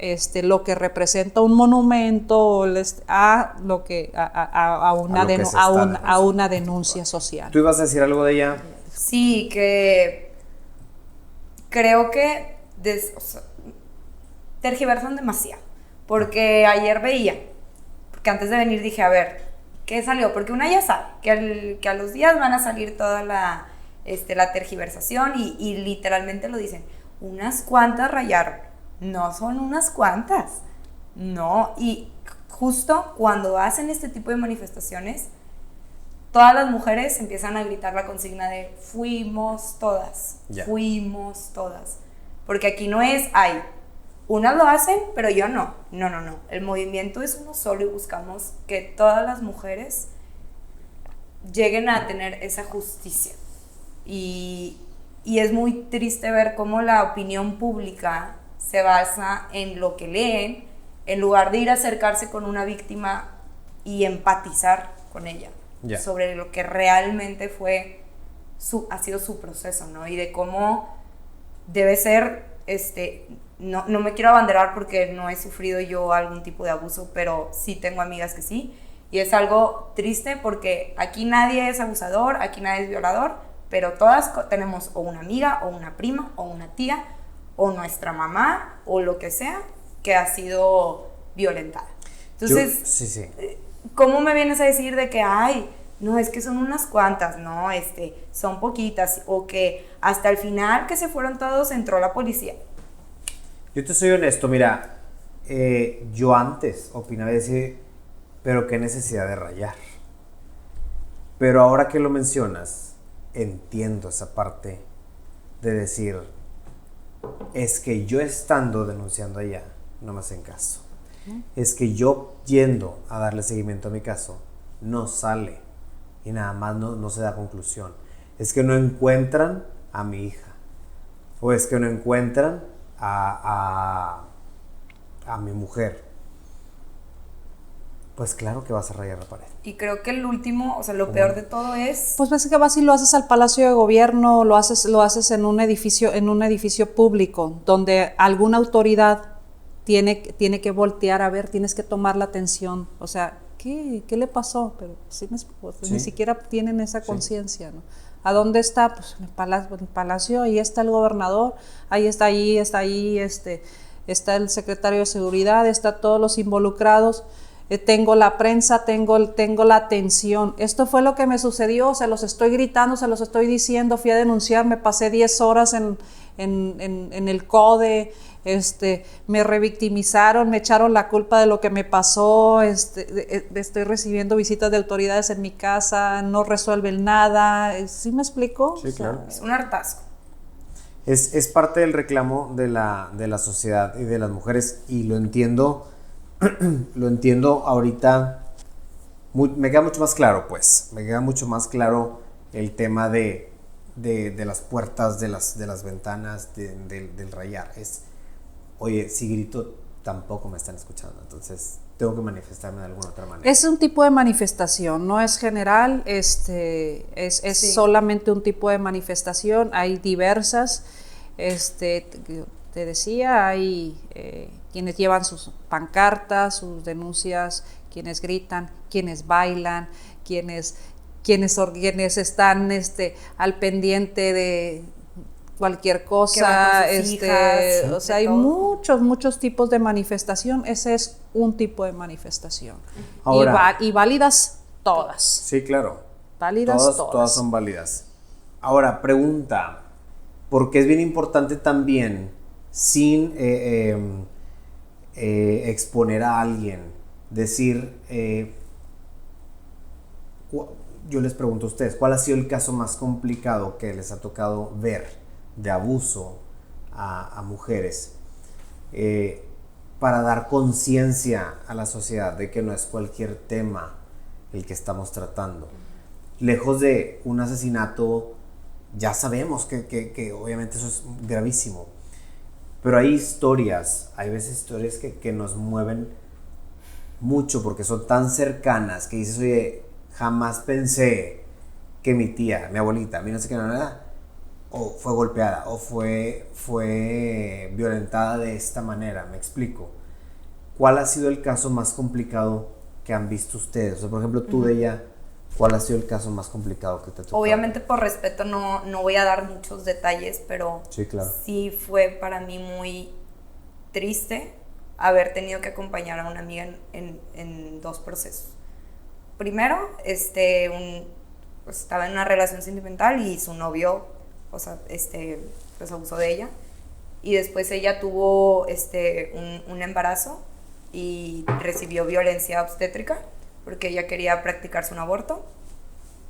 lo que representa un monumento a una denuncia social. ¿Tú ibas a decir algo de ella? Sí, que creo que tergiversan demasiado, porque ayer veía, porque antes de venir dije, a ver, ¿qué salió? Porque una ya sabe que a los días van a salir toda la tergiversación y literalmente lo dicen. Unas cuantas rayaron, no son unas cuantas, no, y justo cuando hacen este tipo de manifestaciones, todas las mujeres empiezan a gritar la consigna de fuimos todas, porque aquí no es, unas lo hacen, pero yo no, el movimiento es uno solo y buscamos que todas las mujeres lleguen a tener esa justicia. Y es muy triste ver cómo la opinión pública se basa en lo que leen, en lugar de ir a acercarse con una víctima y empatizar con ella, sobre lo que realmente ha sido su proceso, ¿no? Y de cómo debe ser, no me quiero abanderar porque no he sufrido yo algún tipo de abuso, pero sí tengo amigas que sí, y es algo triste porque aquí nadie es abusador, aquí nadie es violador, pero todas tenemos o una amiga, o una prima, o una tía, o nuestra mamá, o lo que sea, que ha sido violentada. Entonces, ¿cómo me vienes a decir de que, no, es que son unas cuantas, no, son poquitas, o que hasta el final que se fueron todos entró la policía? Yo te soy honesto, mira, yo antes opinaba y decía, pero qué necesidad de rayar. Pero ahora que lo mencionas, entiendo esa parte de decir, es que yo estando denunciando allá no me hacen caso, es que yo yendo a darle seguimiento a mi caso no sale y nada más no se da conclusión, es que no encuentran a mi hija, o es que no encuentran a a mi mujer, pues claro que vas a rayar la pared. Y creo que el último, o sea, lo peor de todo es... Pues ves que vas y lo haces al Palacio de Gobierno, lo haces en un edificio público, donde alguna autoridad tiene que voltear a ver, tienes que tomar la atención. O sea, ¿qué le pasó? Pero sí, ni siquiera tienen esa conciencia, ¿no? ¿A dónde está? Pues en el palacio, ahí está el gobernador, está el secretario de seguridad, está todos los involucrados. Tengo la prensa, tengo la atención. Esto fue lo que me sucedió, se los estoy gritando, se los estoy diciendo, fui a denunciar, me pasé 10 horas en el CODE, me revictimizaron, me echaron la culpa de lo que me pasó, estoy recibiendo visitas de autoridades en mi casa, no resuelven nada. ¿Sí me explico? Sí, claro. Es un hartazgo. Es parte del reclamo de la sociedad y de las mujeres, y lo entiendo ahorita, me queda mucho más claro, me queda mucho más claro el tema de las puertas, de las ventanas, del rayar. Oye, si grito tampoco me están escuchando, entonces tengo que manifestarme de alguna otra manera. Es un tipo de manifestación, no es general, es solamente un tipo de manifestación, hay diversas, te decía, hay quienes llevan sus pancartas, sus denuncias, quienes gritan, quienes bailan, quienes están al pendiente de cualquier cosa, hijas, o sea, hay muchos tipos de manifestación. Ese es un tipo de manifestación. Ahora, y válidas todas. Sí, claro. Válidas todas son válidas. Ahora, pregunta, porque es bien importante también, sin exponer a alguien, decir, yo les pregunto a ustedes, ¿cuál ha sido el caso más complicado que les ha tocado ver de abuso a mujeres, para dar conciencia a la sociedad de que no es cualquier tema el que estamos tratando? Lejos de un asesinato, ya sabemos que obviamente eso es gravísimo, pero hay veces historias que nos mueven mucho porque son tan cercanas que dices, oye, jamás pensé que mi tía, mi abuelita, a mí no sé qué nada, o fue golpeada, o fue violentada de esta manera. Me explico. ¿Cuál ha sido el caso más complicado que han visto ustedes? O sea, por ejemplo, tú de ella, ¿cuál ha sido el caso más complicado que te tocó? Obviamente, por respeto, no voy a dar muchos detalles, pero sí, claro, sí fue para mí muy triste haber tenido que acompañar a una amiga en dos procesos. Primero, pues, estaba en una relación sentimental y su novio, o sea, pues abusó de ella, y después ella tuvo un embarazo y recibió violencia obstétrica porque ella quería practicarse un aborto.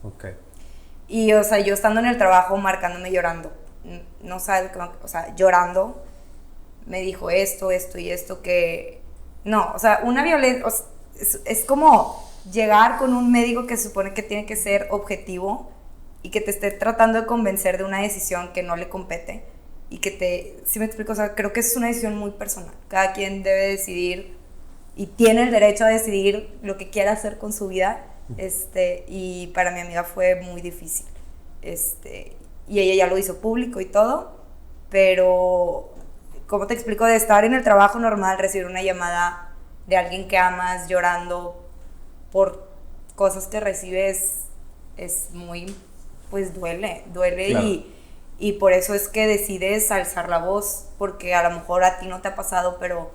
Okay. Y, o sea, yo estando en el trabajo marcándome llorando, no sabe, o sea, llorando, me dijo esto y esto, que no, o sea, una violencia, es como llegar con un médico que se supone que tiene que ser objetivo y que te esté tratando de convencer de una decisión que no le compete, y ¿sí me explico? O sea, creo que es una decisión muy personal. Cada quien debe decidir y tiene el derecho a decidir lo que quiera hacer con su vida, y para mi amiga fue muy difícil, y ella ya lo hizo público y todo, pero ¿cómo te explico? De estar en el trabajo normal, recibir una llamada de alguien que amas llorando por cosas que recibes, es muy, pues duele, claro. Y por eso es que decides alzar la voz, porque a lo mejor a ti no te ha pasado, pero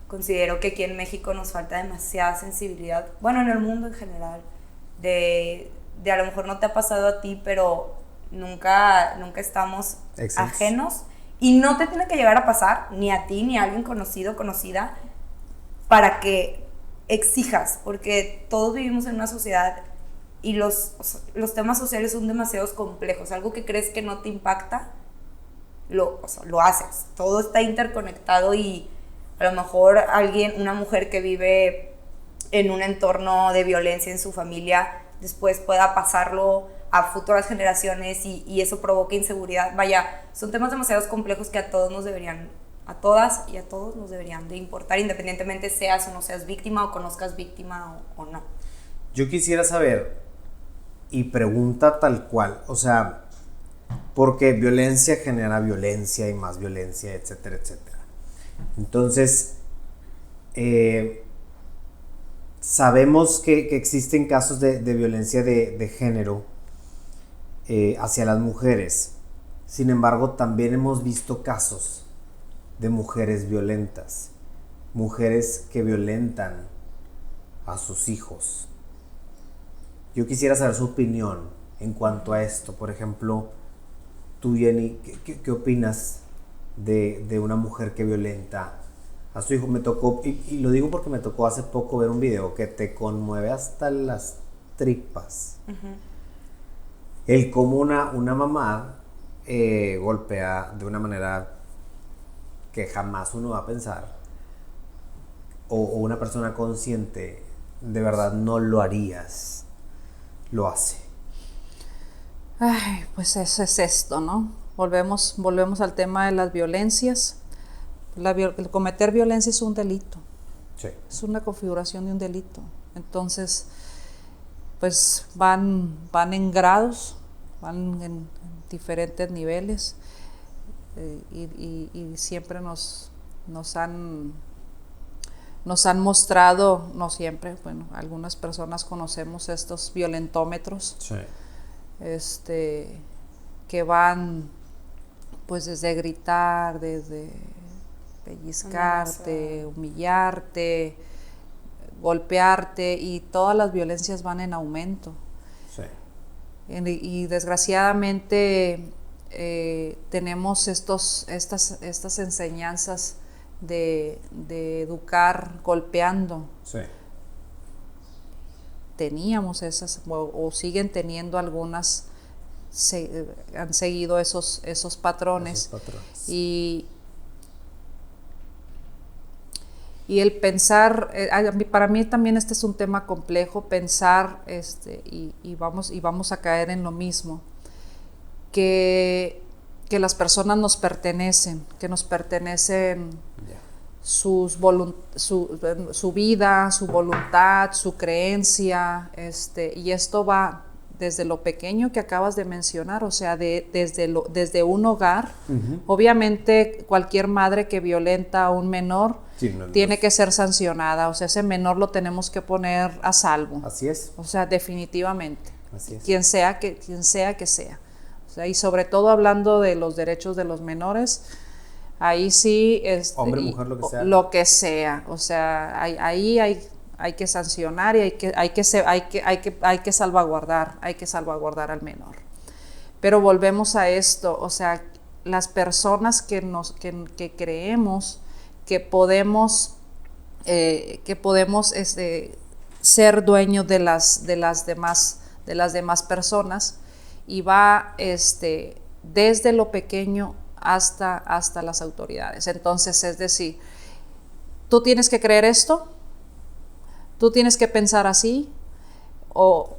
considero que aquí en México nos falta demasiada sensibilidad, bueno, en el mundo en general, de a lo mejor no te ha pasado a ti, pero nunca estamos ajenos, y no te tiene que llegar a pasar, ni a ti, ni a alguien conocido, conocida, para que exijas, porque todos vivimos en una sociedad y los temas sociales son demasiado complejos. Algo que crees que no te impacta, lo haces. Todo está interconectado, y a lo mejor una mujer que vive en un entorno de violencia en su familia, después pueda pasarlo a futuras generaciones, y eso provoca inseguridad. Vaya, son temas demasiado complejos que a todos nos deberían a todas y a todos nos deberían de importar, independientemente seas o no seas víctima o conozcas víctima o no. Yo quisiera saber, y pregunta tal cual, o sea, porque violencia genera violencia y más violencia, etcétera, etcétera. Entonces, sabemos que existen casos de violencia de género hacia las mujeres. Sin embargo, también hemos visto casos de mujeres violentas, mujeres que violentan a sus hijos. Yo quisiera saber su opinión en cuanto a esto. Por ejemplo, tú, Jenny, ¿qué opinas de una mujer que violenta a su hijo? Me tocó, y lo digo porque me tocó hace poco ver un video que te conmueve hasta las tripas. Uh-huh. El cómo una mamá golpea de una manera que jamás uno va a pensar, o una persona consciente, de verdad no lo harías, lo hace. Ay, pues eso es esto, ¿no? Volvemos al tema de las violencias. El cometer violencia es un delito. Sí. Es una configuración de un delito. Entonces, pues van en grados, van en diferentes niveles, y siempre nos han mostrado, no siempre, bueno, algunas personas conocemos estos violentómetros. Sí. Que van pues desde gritar, desde pellizcarte, humillarte, golpearte, y todas las violencias van en aumento. Sí. Y desgraciadamente tenemos estas enseñanzas de educar golpeando. Sí. Teníamos esas, o siguen teniendo algunas, han seguido esos patrones. Y el pensar, para mí también este es un tema complejo, pensar, y vamos a caer en lo mismo, que las personas nos pertenecen, yeah. Su vida, su voluntad, su creencia, y esto va desde lo pequeño que acabas de mencionar, o sea, desde un hogar. Uh-huh. Obviamente cualquier madre que violenta a un menor tiene que ser sancionada, o sea, ese menor lo tenemos que poner a salvo. Así es. O sea, definitivamente. Así es. Quien sea que sea. O sea, y sobre todo hablando de los derechos de los menores, ahí sí, hombre, mujer, lo que sea. Lo que sea, o sea, ahí hay que sancionar, y hay que salvaguardar al menor. Pero volvemos a esto, o sea, las personas que creemos que podemos ser dueños de las demás personas, y va desde lo pequeño hasta las autoridades. Entonces, es decir, tú tienes que creer esto, tú tienes que pensar así,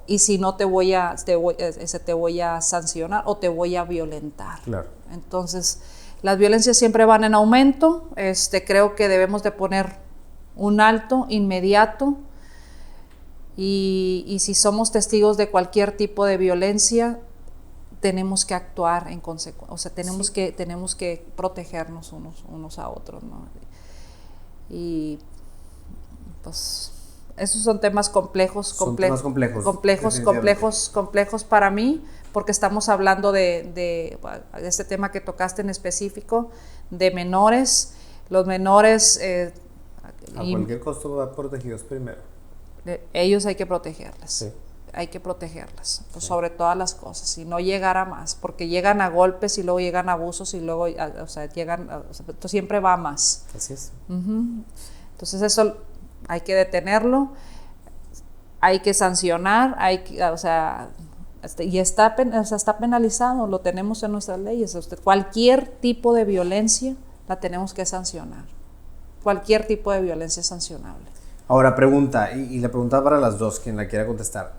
y si no te voy a sancionar o te voy a violentar. Claro. Entonces, las violencias siempre van en aumento. Creo que debemos de poner un alto inmediato, y si somos testigos de cualquier tipo de violencia, tenemos que actuar en consecuencia, o sea, tenemos que protegernos unos a otros, ¿no? Y pues esos son temas complejos para mí, porque estamos hablando de este tema que tocaste en específico, de menores. Los menores a cualquier costo van protegidos primero. Ellos hay que protegerles. Sí. Hay que protegerlas, pues, sí, sobre todas las cosas, y no llegar a más, porque llegan a golpes y luego llegan a abusos y luego, siempre va a más. Así es. Uh-huh. Entonces eso hay que detenerlo, hay que sancionar, y está penalizado, lo tenemos en nuestras leyes. Cualquier tipo de violencia la tenemos que sancionar, cualquier tipo de violencia es sancionable. Ahora, pregunta, y la pregunta para las dos, quien la quiera contestar.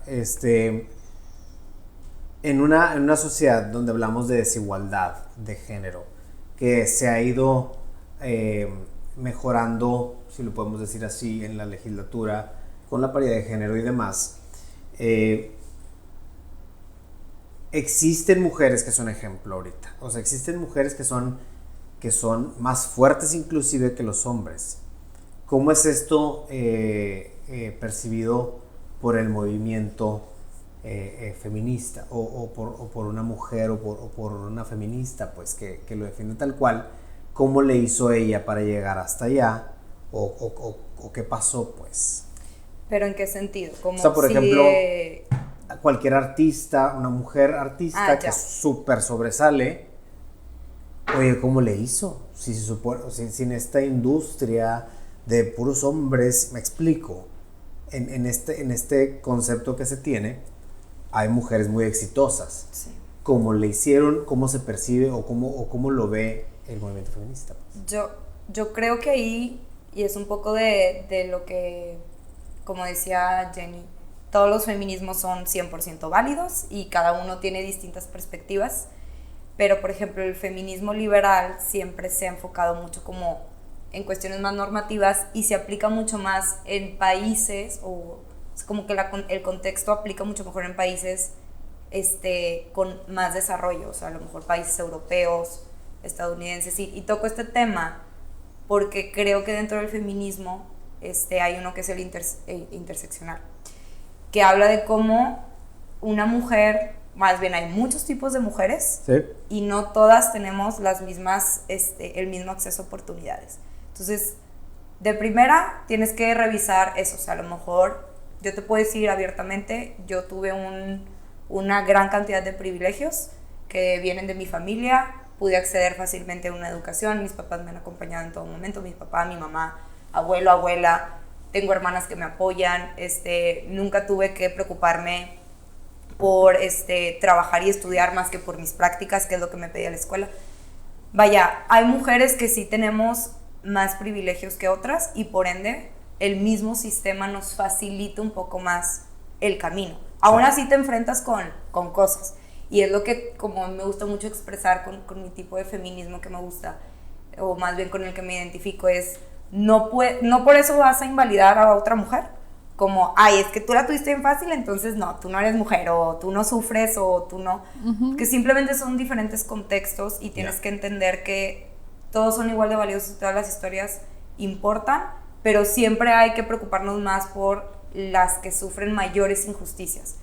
En una sociedad donde hablamos de desigualdad de género, que se ha ido mejorando, si lo podemos decir así, en la legislatura, con la paridad de género y demás, existen mujeres que son ejemplo ahorita. O sea, existen mujeres que son más fuertes inclusive que los hombres. ¿Cómo es esto percibido por el movimiento feminista o por una mujer o por una feminista pues que lo defiende tal cual? ¿Cómo le hizo ella para llegar hasta allá? ¿O qué pasó pues? ¿Pero en qué sentido? Como o sea, por si ejemplo, cualquier artista, una mujer artista que súper sobresale, oye, ¿cómo le hizo? Si se supone, sin esta industria de puros hombres, me explico, en este concepto que se tiene, hay mujeres muy exitosas. Sí. ¿Cómo le hicieron? ¿Cómo se percibe? ¿O cómo lo ve el movimiento feminista? Pues? Yo creo que ahí, y es un poco de lo que, como decía Jenny, todos los feminismos son 100% válidos y cada uno tiene distintas perspectivas, pero por ejemplo el feminismo liberal siempre se ha enfocado mucho como en cuestiones más normativas y se aplica mucho más en países, o es como que el contexto aplica mucho mejor en países con más desarrollo, o sea, a lo mejor países europeos, estadounidenses, y toco este tema porque creo que dentro del feminismo hay uno que es el interseccional, que habla de cómo una mujer, más bien hay muchos tipos de mujeres, ¿sí? Y no todas tenemos las mismas, el mismo acceso a oportunidades. Entonces, de primera tienes que revisar eso, o sea, a lo mejor yo te puedo decir abiertamente, yo tuve una gran cantidad de privilegios que vienen de mi familia, pude acceder fácilmente a una educación, mis papás me han acompañado en todo momento, mi papá, mi mamá, abuelo, abuela, tengo hermanas que me apoyan, nunca tuve que preocuparme por trabajar y estudiar más que por mis prácticas, que es lo que me pedía la escuela. Vaya, hay mujeres que sí tenemos más privilegios que otras y por ende el mismo sistema nos facilita un poco más el camino. Sí. Aún así te enfrentas con cosas y es lo que como me gusta mucho expresar con mi tipo de feminismo que me gusta, o más bien con el que me identifico, es no por eso vas a invalidar a otra mujer, como, ay, es que tú la tuviste bien fácil, entonces no, tú no eres mujer, o tú no sufres, o tú no, que simplemente son diferentes contextos y tienes que entender que todos son igual de valiosos, todas las historias importan, pero siempre hay que preocuparnos más por las que sufren mayores injusticias.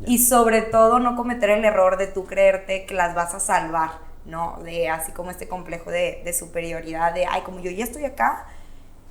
Y sobre todo no cometer el error de tú creerte que las vas a salvar, ¿no? De así como este complejo de superioridad, de, ay, como yo ya estoy acá,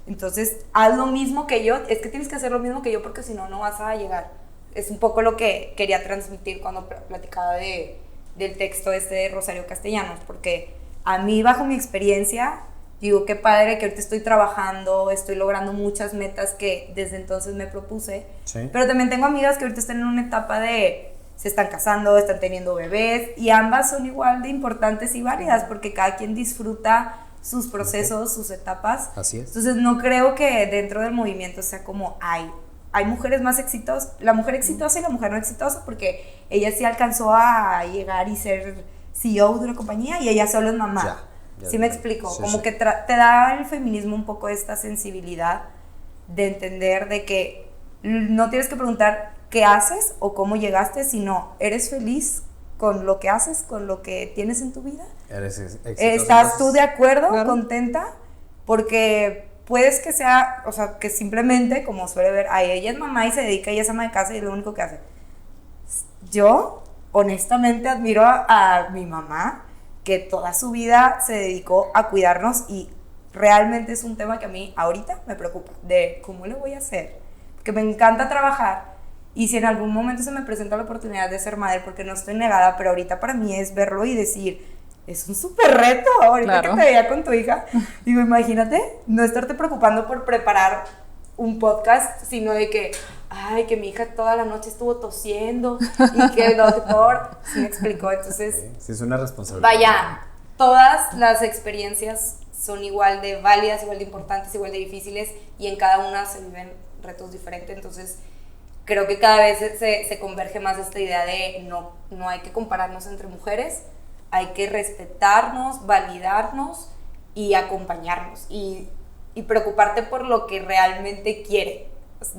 entonces haz lo mismo que yo, es que tienes que hacer lo mismo que yo porque si no, no vas a llegar. Es un poco lo que quería transmitir cuando platicaba del texto de Rosario Castellanos, porque a mí, bajo mi experiencia, digo, qué padre que ahorita estoy trabajando, estoy logrando muchas metas que desde entonces me propuse, sí. Pero también tengo amigas que ahorita están en una etapa de, se están casando, están teniendo bebés, y ambas son igual de importantes y válidas, porque cada quien disfruta sus procesos, sus etapas. Así es. Entonces no creo que dentro del movimiento sea como, hay mujeres más exitosas, la mujer exitosa y la mujer no exitosa, porque ella sí alcanzó a llegar y ser CEO de una compañía y ella solo es mamá. ¿Sí me explico? Sí, como sí. Que te da el feminismo un poco esta sensibilidad de entender de que no tienes que preguntar qué haces o cómo llegaste, sino eres feliz con lo que haces, con lo que tienes en tu vida. Eres exitosa. ¿Estás tú de acuerdo, claro, contenta? Porque puedes que sea, o sea, que simplemente, como suele ver, ella es mamá y se dedica, ella es ama de casa y es lo único que hace. Yo, honestamente, admiro a mi mamá, que toda su vida se dedicó a cuidarnos y realmente es un tema que a mí ahorita me preocupa, de cómo le voy a hacer, porque me encanta trabajar y si en algún momento se me presenta la oportunidad de ser madre, porque no estoy negada, pero ahorita para mí es verlo y decir, es un súper reto, ahorita claro, que te veía con tu hija, digo, imagínate no estarte preocupando por preparar un podcast, sino de que, ay, que mi hija toda la noche estuvo tosiendo y que el doctor, ¿sí me explicó? Entonces, sí, es una responsabilidad. Vaya, todas las experiencias son igual de válidas, igual de importantes, igual de difíciles y en cada una se viven retos diferentes, entonces creo que cada vez se converge más esta idea de no hay que compararnos entre mujeres, hay que respetarnos, validarnos y acompañarnos y preocuparte por lo que realmente quiere.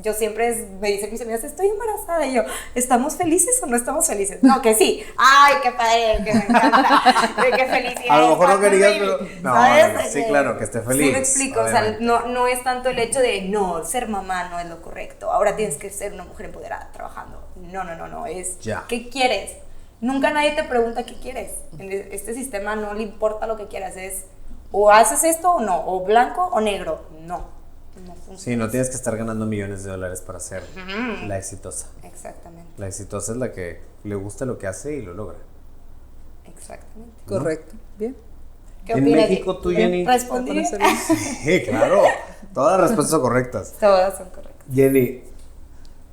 Yo siempre me dicen mis amigas, estoy embarazada, y yo, ¿estamos felices o no estamos felices? No, que sí. Ay, qué padre, que me encanta, qué felicidad. A lo mejor no querías, pero no, sí, claro, que esté feliz. Sí, me explico, obviamente. O sea, no es tanto el hecho de, no, ser mamá no es lo correcto, ahora tienes que ser una mujer empoderada trabajando. No, es, ya. ¿Qué quieres? Nunca nadie te pregunta qué quieres. En este sistema no le importa lo que quieras, es, o haces esto o no, o blanco o negro, no. Sí, no tienes que estar ganando millones de dólares para ser la exitosa. Exactamente. La exitosa es la que le gusta lo que hace y lo logra. Exactamente. ¿No? Correcto. Bien. ¿Qué En opinas? México, tú, Jenny. ¿Respondí? Sí, claro. Todas las respuestas son correctas. Todas son correctas. Jenny,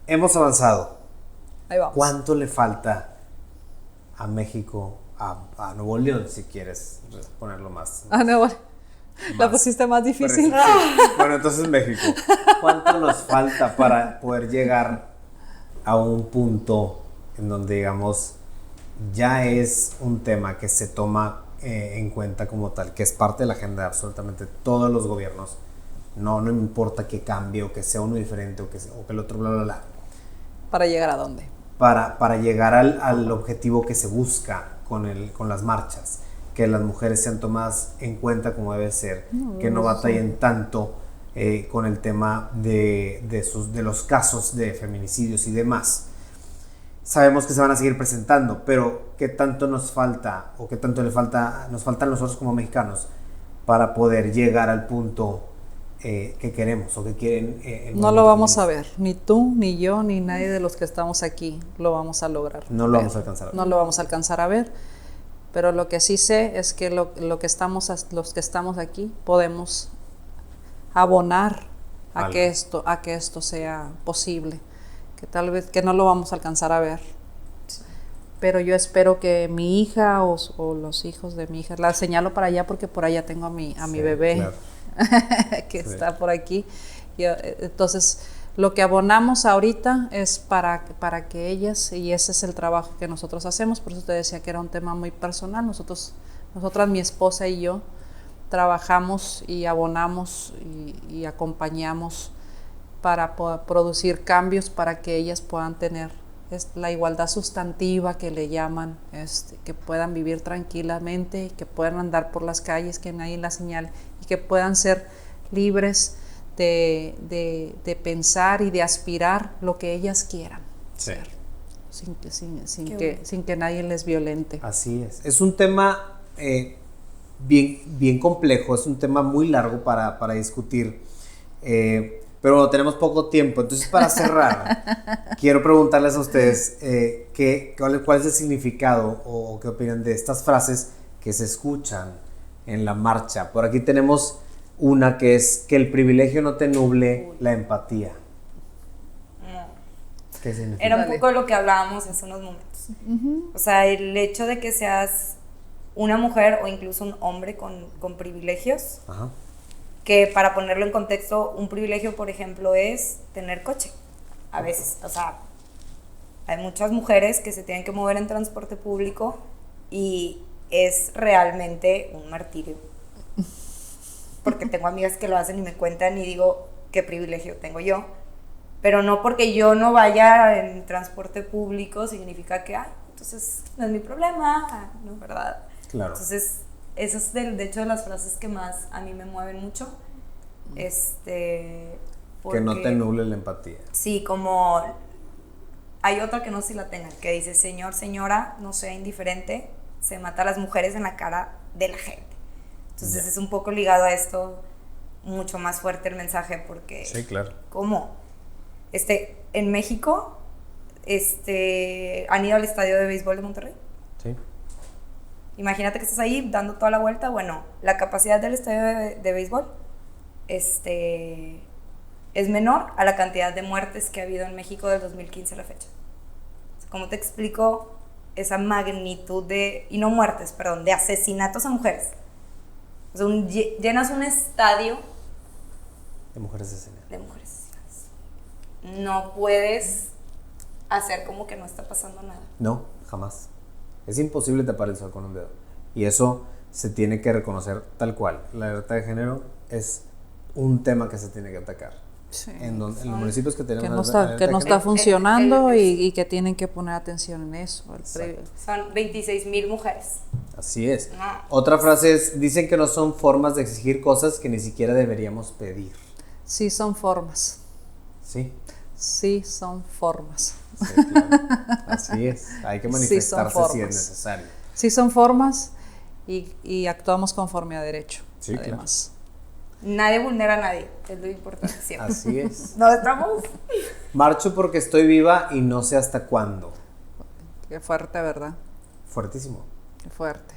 hemos avanzado. Ahí vamos. ¿Cuánto le falta a México, a Nuevo León, si quieres ponerlo más? Ah, no, bueno. La pusiste más difícil. Sí. Bueno, entonces México, ¿cuánto nos falta para poder llegar a un punto en donde, digamos, ya es un tema que se toma en cuenta como tal, que es parte de la agenda de absolutamente todos los gobiernos? No importa que cambie o que sea uno diferente o que el otro, bla, bla, bla. ¿Para llegar a dónde? Para llegar al objetivo que se busca con las marchas, que las mujeres sean tomadas en cuenta como debe ser, que no batallen tanto con el tema de los casos de feminicidios y demás. Sabemos que se van a seguir presentando, pero ¿qué tanto nos falta o qué tanto nos faltan nosotros como mexicanos para poder llegar al punto que queremos o que quieren? No lo vamos a ver, ni tú, ni yo, ni nadie de los que estamos aquí lo vamos a lograr. No lo vamos a alcanzar a ver. No lo vamos a alcanzar a ver, pero lo que sí sé es que los que estamos aquí podemos abonar a que esto sea posible, que tal vez que no lo vamos a alcanzar a ver. Pero yo espero que mi hija o los hijos de mi hija, la señalo para allá porque por allá tengo a mi bebé, claro. que sí. Está por aquí. Entonces, lo que abonamos ahorita es para que ellas, y ese es el trabajo que nosotros hacemos. Por eso te decía que era un tema muy personal. Nosotras, mi esposa y yo, trabajamos y abonamos y acompañamos para producir cambios para que ellas puedan tener la igualdad sustantiva que le llaman, que puedan vivir tranquilamente, que puedan andar por las calles, que nadie las señale, y que puedan ser libres de pensar y de aspirar lo que ellas quieran ser, sin que nadie les violente. Así es. Es un tema bien complejo, es un tema muy largo para discutir, pero tenemos poco tiempo. Entonces, para cerrar, quiero preguntarles a ustedes cuál es el significado o qué opinan de estas frases que se escuchan en la marcha. Por aquí tenemos una que es que el privilegio no te nuble la empatía. ¿Qué significa? Era un poco lo que hablábamos hace unos momentos. O sea, el hecho de que seas una mujer o incluso un hombre con privilegios. Ajá. Que para ponerlo en contexto, un privilegio, por ejemplo, es tener coche. A veces, o sea, hay muchas mujeres que se tienen que mover en transporte público y es realmente un martirio. Porque tengo amigas que lo hacen y me cuentan y digo, qué privilegio tengo yo. Pero no porque yo no vaya en transporte público significa que, entonces no es mi problema, no, ¿verdad? Claro. Entonces, esa es de hecho de las frases que más a mí me mueven mucho. Que no te nuble la empatía. Sí, como hay otra que no sé si la tengan, que dice, señor, señora, no sea indiferente, se mata a las mujeres en la cara de la gente. Entonces es un poco ligado a esto, mucho más fuerte el mensaje, porque sí, claro. ¿Cómo? En México han ido al estadio de béisbol de Monterrey. Sí. Imagínate que estás ahí dando toda la vuelta. Bueno, la capacidad del estadio de béisbol es menor a la cantidad de muertes que ha habido en México del 2015 a la fecha. ¿Cómo te explico esa magnitud y no muertes, perdón, de asesinatos a mujeres? O sea, llenas un estadio de mujeres asesinadas. De mujeres asesinadas. No puedes hacer como que no está pasando nada. No, jamás. Es imposible tapar el sol con un dedo. Y eso se tiene que reconocer tal cual. La libertad de género es un tema que se tiene que atacar. Sí. En los municipios que tenemos que no está funcionando y que tienen que poner atención en eso. Son 26,000 mujeres. Así es. No. Otra frase es, dicen que no son formas de exigir cosas que ni siquiera deberíamos pedir. Sí son formas. Sí. Sí son formas. Sí, claro. Así es. Hay que manifestarse si es necesario. Sí son formas y actuamos conforme a derecho. Sí, además. Claro. Nadie vulnera a nadie, es lo importante siempre. Así es. ¿No estamos? Marcho porque estoy viva y no sé hasta cuándo. Qué fuerte, ¿verdad? Fuertísimo. Qué fuerte.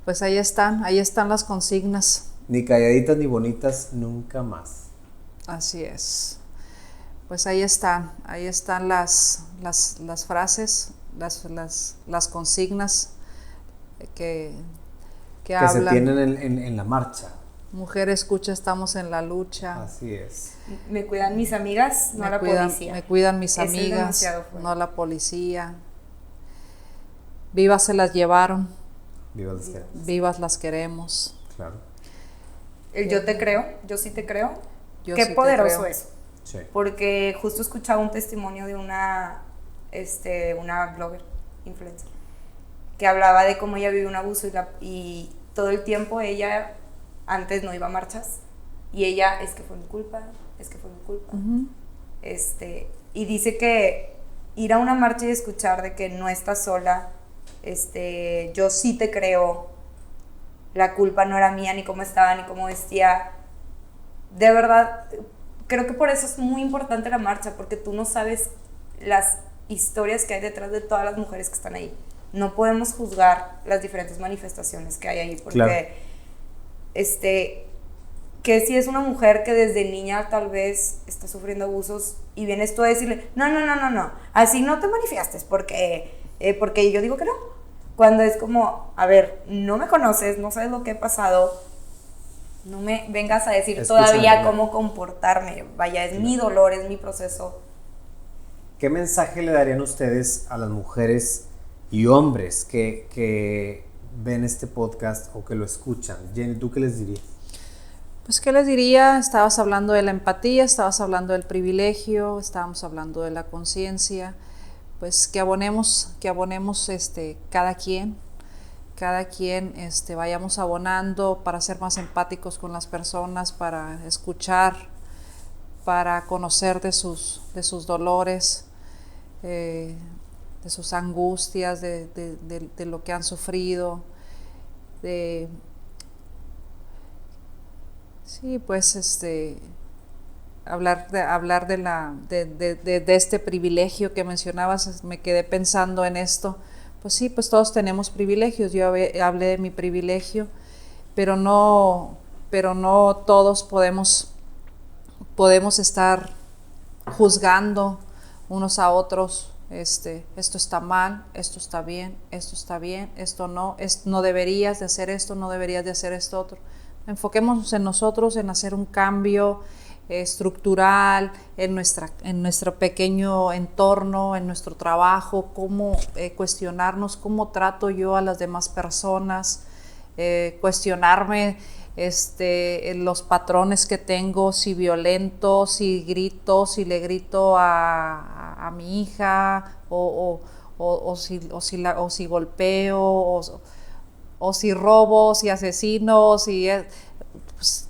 Pues ahí están las consignas. Ni calladitas ni bonitas, nunca más. Así es. Pues ahí están las frases, las consignas que hablan. Se tienen en la marcha. Mujer escucha, estamos en la lucha. Así es. Me cuidan mis amigas, no la policía. Me cuidan mis Eso es amigas, demasiado fuerte. no la policía. Vivas se las llevaron, Viva las que. vivas las queremos. Claro. El yo te creo, yo sí te creo. Yo Qué sí te poderoso creo. eso. Sí. Porque justo escuchaba un testimonio de una blogger, influencer, que hablaba de cómo ella vivió un abuso y todo el tiempo ella antes no iba a marchas y ella es que fue mi culpa. Uh-huh. Y dice que ir a una marcha y escuchar de que no estás sola, yo sí te creo, la culpa no era mía, ni cómo estaba, ni cómo vestía, de verdad, creo que por eso es muy importante la marcha, porque tú no sabes las historias que hay detrás de todas las mujeres que están ahí. No podemos juzgar las diferentes manifestaciones que hay ahí, porque claro. Que si es una mujer que desde niña tal vez está sufriendo abusos y vienes tú a decirle, no, así no te manifiestes porque yo digo que no. Cuando es como, a ver, no me conoces, no sabes lo que he pasado, no me vengas a decir todavía cómo comportarme. Vaya, es mi dolor, es mi proceso. ¿Qué mensaje le darían ustedes a las mujeres y hombres que ven este podcast o que lo escuchan? Jenny, ¿tú qué les dirías? Pues, ¿qué les diría? Estabas hablando de la empatía, estabas hablando del privilegio, estábamos hablando de la conciencia. Pues que abonemos cada quien vayamos abonando para ser más empáticos con las personas, para escuchar, para conocer de sus dolores, de sus angustias, de lo que han sufrido, hablar de este privilegio que mencionabas. Me quedé pensando en esto. Pues sí, pues todos tenemos privilegios. Yo hablé de mi privilegio, pero no todos podemos estar juzgando unos a otros. Esto está mal, esto está bien, esto no deberías de hacer esto, no deberías de hacer esto otro. Enfoquémonos en nosotros, en hacer un cambio estructural en nuestro pequeño entorno, en nuestro trabajo, cómo cuestionarnos cómo trato yo a las demás personas, cuestionarme los patrones que tengo, si violento, si grito, si le grito a mi hija o si golpeo o si robo, si asesino, pues,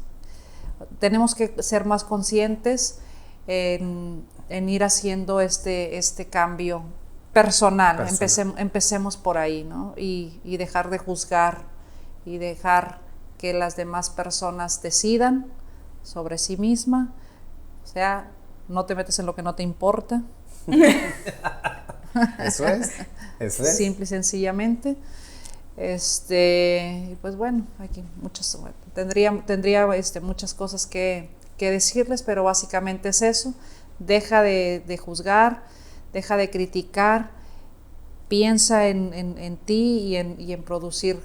tenemos que ser más conscientes en ir haciendo este cambio personal. Empecemos por ahí, ¿no? Y dejar de juzgar y dejar que las demás personas decidan sobre sí misma. O sea, no te metes en lo que no te importa. Eso es. Simple y sencillamente. Pues bueno, aquí tendría muchas cosas que decirles, pero básicamente es eso. Deja de juzgar, deja de criticar, piensa en ti y en producir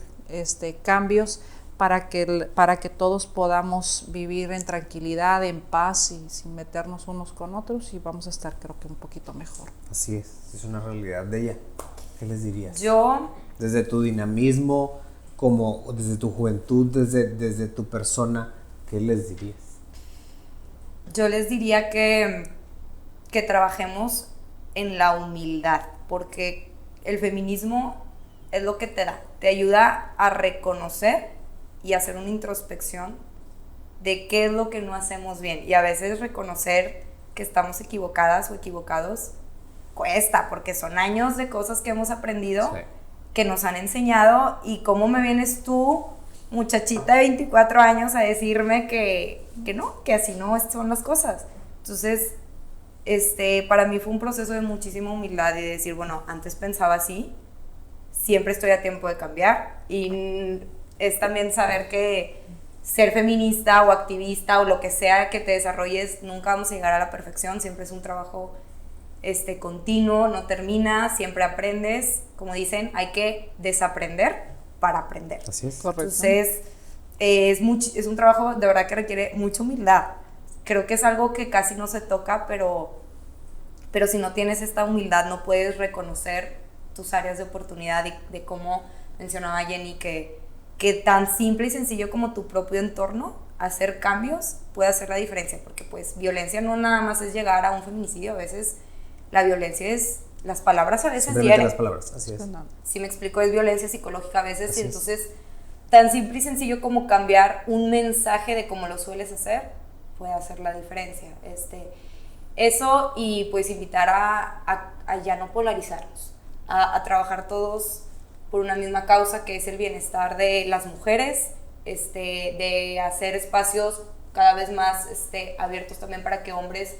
cambios para que todos podamos vivir en tranquilidad, en paz y sin meternos unos con otros, y vamos a estar, creo que, un poquito mejor. Así es una realidad de ella. ¿Qué les dirías? Yo, desde tu dinamismo, como desde tu juventud, desde tu persona, ¿qué les dirías? Yo les diría que trabajemos en la humildad, porque el feminismo es lo que te ayuda a reconocer y hacer una introspección de qué es lo que no hacemos bien. Y a veces reconocer que estamos equivocadas o equivocados cuesta, porque son años de cosas que hemos aprendido, sí, que nos han enseñado. Y cómo me vienes tú, muchachita de 24 años, a decirme que no, que así no son las cosas. Entonces, para mí fue un proceso de muchísima humildad y de decir, bueno, antes pensaba así, siempre estoy a tiempo de cambiar. Y es también saber que ser feminista o activista o lo que sea que te desarrolles, nunca vamos a llegar a la perfección, siempre es un trabajo continuo, no termina, siempre aprendes. Como dicen, hay que desaprender para aprender. Así es. Correcto. Entonces, es un trabajo de verdad que requiere mucha humildad. Creo que es algo que casi no se toca, pero si no tienes esta humildad no puedes reconocer tus áreas de oportunidad, de cómo mencionaba Jenny, que tan simple y sencillo como tu propio entorno, hacer cambios puede hacer la diferencia, porque pues violencia no nada más es llegar a un feminicidio, a veces la violencia es las palabras, a veces hieren. Las palabras, así es. Si me explico, es violencia psicológica a veces, así y entonces tan simple y sencillo como cambiar un mensaje de cómo lo sueles hacer puede hacer la diferencia. Eso, y pues invitar a ya no polarizarnos, a trabajar todos por una misma causa, que es el bienestar de las mujeres, de hacer espacios cada vez más abiertos también para que hombres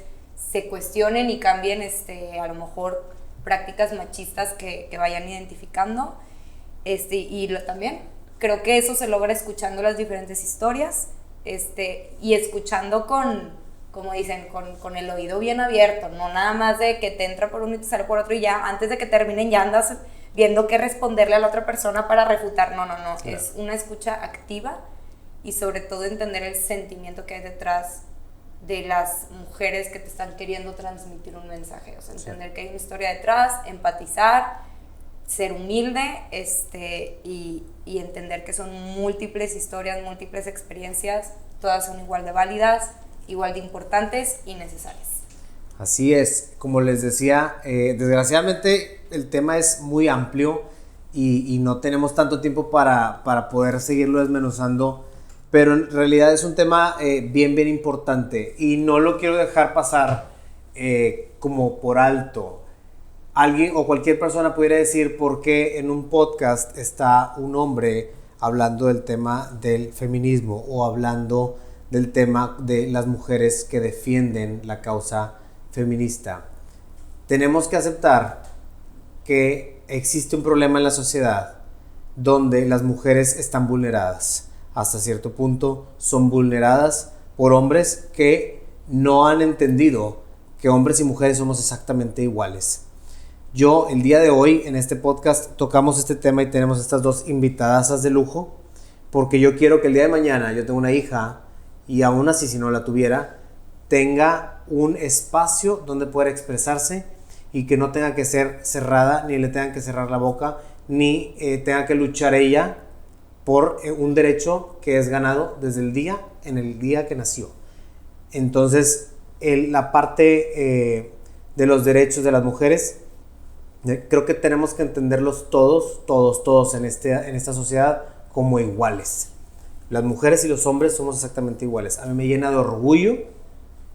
se cuestionen y cambien a lo mejor prácticas machistas que vayan identificando, también creo que eso se logra escuchando las diferentes historias, y escuchando como dicen, con el oído bien abierto, no nada más de que te entra por uno y te sale por otro y ya antes de que terminen ya andas viendo qué responderle a la otra persona para refutar. No, claro. Es una escucha activa y sobre todo entender el sentimiento que hay detrás de las mujeres que te están queriendo transmitir un mensaje, o sea, entender que hay una historia detrás, empatizar, ser humilde, y entender que son múltiples historias, múltiples experiencias, todas son igual de válidas, igual de importantes y necesarias. Así es, como les decía, desgraciadamente el tema es muy amplio y no tenemos tanto tiempo para poder seguirlo desmenuzando, pero en realidad es un tema bien importante y no lo quiero dejar pasar como por alto. Alguien o cualquier persona pudiera decir por qué en un podcast está un hombre hablando del tema del feminismo o hablando del tema de las mujeres que defienden la causa feminista. Tenemos que aceptar que existe un problema en la sociedad donde las mujeres están vulneradas. Hasta cierto punto son vulneradas por hombres que no han entendido que hombres y mujeres somos exactamente iguales. Yo el día de hoy en este podcast tocamos este tema y tenemos estas dos invitadasas de lujo porque yo quiero que el día de mañana yo tenga una hija y aún así si no la tuviera tenga un espacio donde poder expresarse y que no tenga que ser cerrada ni le tengan que cerrar la boca ni tenga que luchar ella por un derecho que es ganado desde en el día que nació. Entonces la parte de los derechos de las mujeres creo que tenemos que entenderlos todos en esta sociedad como iguales. Las mujeres y los hombres somos exactamente iguales. A mí me llena de orgullo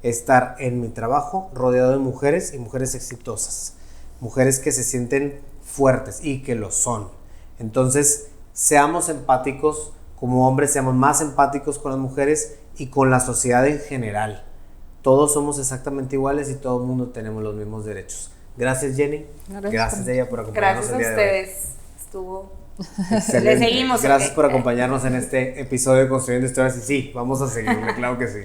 estar en mi trabajo rodeado de mujeres y mujeres exitosas, mujeres que se sienten fuertes y que lo son. Entonces, seamos empáticos como hombres, seamos más empáticos con las mujeres y con la sociedad en general. Todos somos exactamente iguales y todo el mundo tenemos los mismos derechos. Gracias, Jenny. Gracias a ella por acompañarnos. Gracias a ustedes. Estuvo excelente. Le seguimos. Gracias por acompañarnos en este episodio de Construyendo Historias. Y sí, vamos a seguirle, claro que sí.